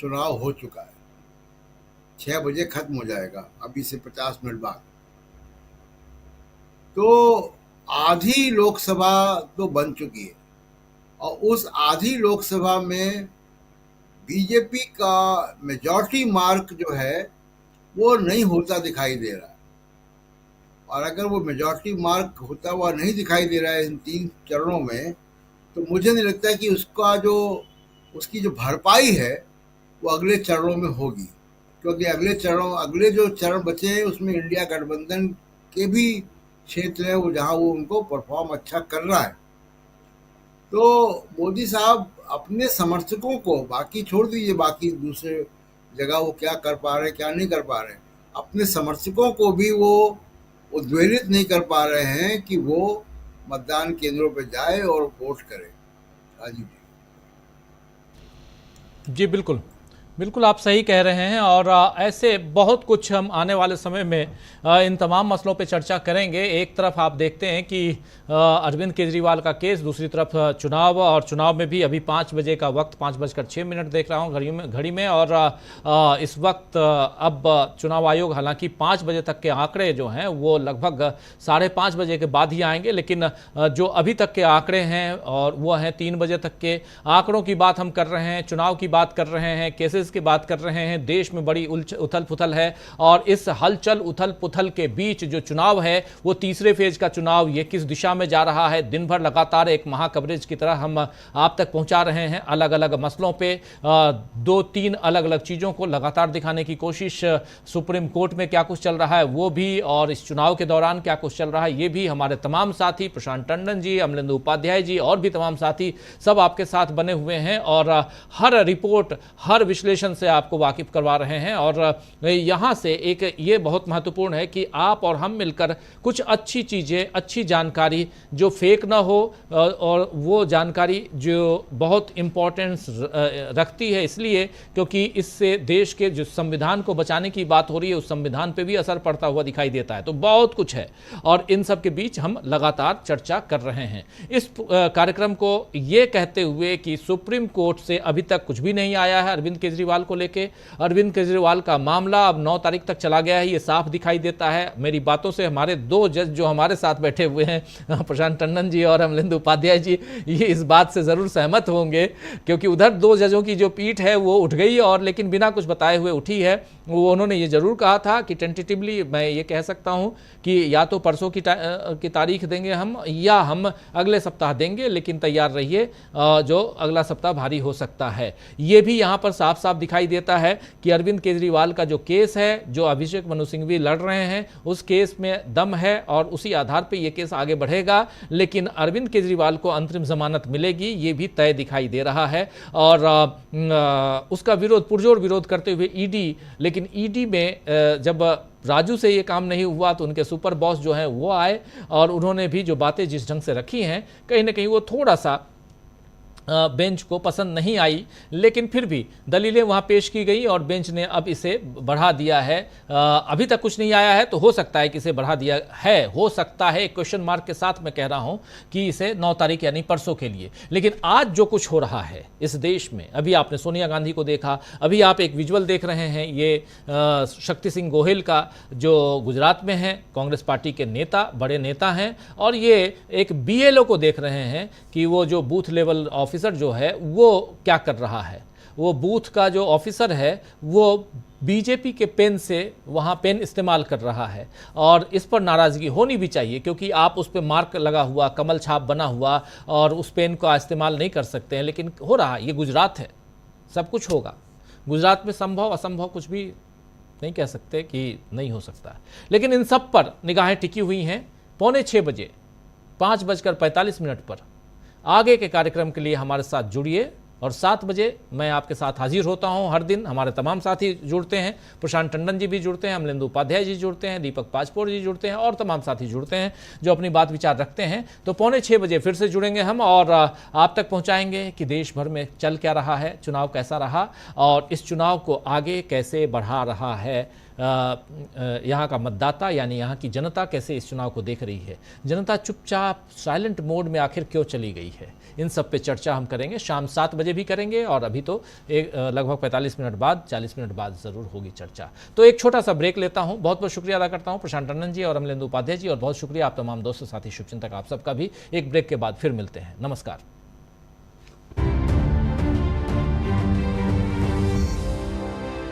चुनाव हो चुका है। 6 बजे खत्म हो जाएगा, अभी से 50 मिनट बाद। तो आधी लोकसभा तो बन चुकी है, और उस आधी लोकसभा में बीजेपी का मेजॉरिटी मार्क जो है वो नहीं होता दिखाई दे रहा है। और अगर वो मेजॉरिटी मार्क होता हुआ नहीं दिखाई दे रहा है इन 3 चरणों में, तो मुझे नहीं लगता कि उसकी जो भरपाई है वो अगले चरणों में होगी, क्योंकि अगले जो चरण बचे हैं उसमें इंडिया गठबंधन के भी क्षेत्र है वो जहां वो उनको परफॉर्म अच्छा कर रहा है। तो मोदी साहब अपने समर्थकों को, बाकी छोड़ दीजिए, बाकी दूसरे जगह वो क्या कर पा रहे हैं क्या नहीं कर पा रहे हैं, अपने समर्थकों को भी वो उद्वेलित नहीं कर पा रहे हैं कि वो मतदान केंद्रों पर जाए और वोट करे। राजीव जी बिल्कुल बिल्कुल आप सही कह रहे हैं। और ऐसे बहुत कुछ हम आने वाले समय में इन तमाम मसलों पे चर्चा करेंगे। एक तरफ आप देखते हैं कि अरविंद केजरीवाल का केस, दूसरी तरफ चुनाव, और चुनाव में भी अभी 5 बजे का वक्त, 5:06 देख रहा हूँ घड़ी में और इस वक्त अब चुनाव आयोग हालांकि 5 बजे तक के आंकड़े जो हैं वो लगभग 5:30 बजे के बाद ही आएंगे, लेकिन जो अभी तक के आंकड़े हैं और वो हैं 3 बजे तक के आंकड़ों की बात हम कर रहे हैं, चुनाव की बात कर रहे हैं, केसेस की बात कर रहे हैं। देश में बड़ी उथल पुथल है और इस हलचल उथल पुथल के बीच जो चुनाव है वो तीसरे फेज का चुनाव, ये किस दिशा में जा रहा है, दिन भर लगातार एक महा कवरेज की तरह हम आप तक पहुंचा रहे हैं। अलग अलग मसलों पे 2-3 अलग अलग चीजों को लगातार दिखाने की कोशिश, सुप्रीम कोर्ट में क्या कुछ चल रहा है वो भी, और इस चुनाव के दौरान क्या कुछ चल रहा है ये भी। हमारे तमाम साथी प्रशांत टंडन जी, अमलेंदु उपाध्याय जी और भी तमाम साथी सब आपके साथ बने हुए हैं और हर रिपोर्ट, हर विश्लेषण से आपको वाकिफ करवा रहे हैं। और यहां से एक ये बहुत महत्वपूर्ण है कि आप और हम मिलकर कुछ अच्छी चीजें, अच्छी जानकारी जो फेक ना हो और वो जानकारी जो बहुत इंपॉर्टेंस रखती है, इसलिए क्योंकि इससे देश के जो संविधान को बचाने की बात हो रही है उस संविधान पे भी असर पड़ता हुआ दिखाई देता है। तो बहुत कुछ है और इन सब के बीच हम लगातार चर्चा कर रहे हैं। इस कार्यक्रम को ये कहते हुए कि सुप्रीम कोर्ट से अभी तक कुछ भी नहीं आया है अरविंद केजरीवाल को लेके। अरविंद केजरीवाल का मामला अब 9 तारीख तक चला गया है, ये साफ दिखाई देता है। मेरी बातों से हमारे 2 जज जो हमारे साथ बैठे हुए हैं, प्रशांत टंडन जी और अमलेंदु उपाध्याय जी, ये इस बात से ज़रूर सहमत होंगे, क्योंकि उधर 2 जजों की जो पीठ है वो उठ गई और लेकिन बिना कुछ बताए हुए उठी है। वो उन्होंने ये ज़रूर कहा था कि टेंटेटिवली मैं ये कह सकता हूँ कि या तो परसों की तारीख देंगे हम, या हम अगले सप्ताह देंगे, लेकिन तैयार रहिए जो अगला सप्ताह भारी हो सकता है। ये भी यहाँ पर साफ साफ दिखाई देता है कि अरविंद केजरीवाल का जो केस है, जो अभिषेक मनु सिंघवी लड़ रहे हैं, उस केस में दम है और उसी आधार पर यह केस आगे बढ़ेगा। लेकिन अरविंद केजरीवाल को अंतरिम जमानत मिलेगी ये भी तय दिखाई दे रहा है। और उसका विरोध, पुरजोर विरोध करते हुए ईडी, लेकिन ईडी में जब राजू से ये काम नहीं हुआ तो उनके सुपर बॉस जो हैं वो आए और उन्होंने भी जो बातें जिस ढंग से रखी हैं, कहीं ना कहीं वो थोड़ा सा बेंच को पसंद नहीं आई, लेकिन फिर भी दलीलें वहाँ पेश की गई और बेंच ने अब इसे बढ़ा दिया है। अभी तक कुछ नहीं आया है तो हो सकता है कि इसे बढ़ा दिया है, हो सकता है, क्वेश्चन मार्क के साथ मैं कह रहा हूँ कि इसे 9 तारीख यानी परसों के लिए। लेकिन आज जो कुछ हो रहा है इस देश में, अभी आपने सोनिया गांधी को देखा, अभी आप एक विजुअल देख रहे हैं, ये शक्ति सिंह गोहिल का, जो गुजरात में हैं, कांग्रेस पार्टी के नेता, बड़े नेता हैं, और ये एक BLO को देख रहे हैं कि वो जो बूथ लेवल ऑफिसर जो है वो क्या कर रहा है। वो बूथ का जो ऑफिसर है वो बीजेपी के पेन से वहाँ पेन इस्तेमाल कर रहा है और इस पर नाराज़गी होनी भी चाहिए, क्योंकि आप उस पर मार्क लगा हुआ, कमल छाप बना हुआ और उस पेन का इस्तेमाल नहीं कर सकते हैं, लेकिन हो रहा है। ये गुजरात है, सब कुछ होगा। गुजरात में संभव असंभव कुछ भी नहीं कह सकते कि नहीं हो सकता, लेकिन इन सब पर निगाहें टिकी हुई हैं। 5:45 बजे 5:45 पर आगे के कार्यक्रम के लिए हमारे साथ जुड़िए और 7 बजे मैं आपके साथ हाजिर होता हूं। हर दिन हमारे तमाम साथी जुड़ते हैं, प्रशांत टंडन जी भी जुड़ते हैं, अमलेंदु उपाध्याय जी जुड़ते हैं, दीपक पाचपोर जी जुड़ते हैं और तमाम साथी जुड़ते हैं जो अपनी बात विचार रखते हैं। तो 5:45 बजे फिर से जुड़ेंगे हम और आप तक पहुंचाएंगे कि देश भर में चल क्या रहा है, चुनाव कैसा रहा और इस चुनाव को आगे कैसे बढ़ा रहा है यहाँ का मतदाता, यानी यहाँ की जनता कैसे इस चुनाव को देख रही है। जनता चुपचाप साइलेंट मोड में आखिर क्यों चली गई है, इन सब पे चर्चा हम करेंगे। शाम 7 बजे भी करेंगे और अभी तो लगभग 45 मिनट बाद, 40 मिनट बाद ज़रूर होगी चर्चा। तो एक छोटा सा ब्रेक लेता हूँ। बहुत बहुत शुक्रिया अदा करता हूँ प्रशांत टंडन जी और अमलेंदु उपाध्याय जी, और बहुत शुक्रिया आप तमाम दोस्तों, साथी, शुभचिंतक आप सबका भी। एक ब्रेक के बाद फिर मिलते हैं। नमस्कार।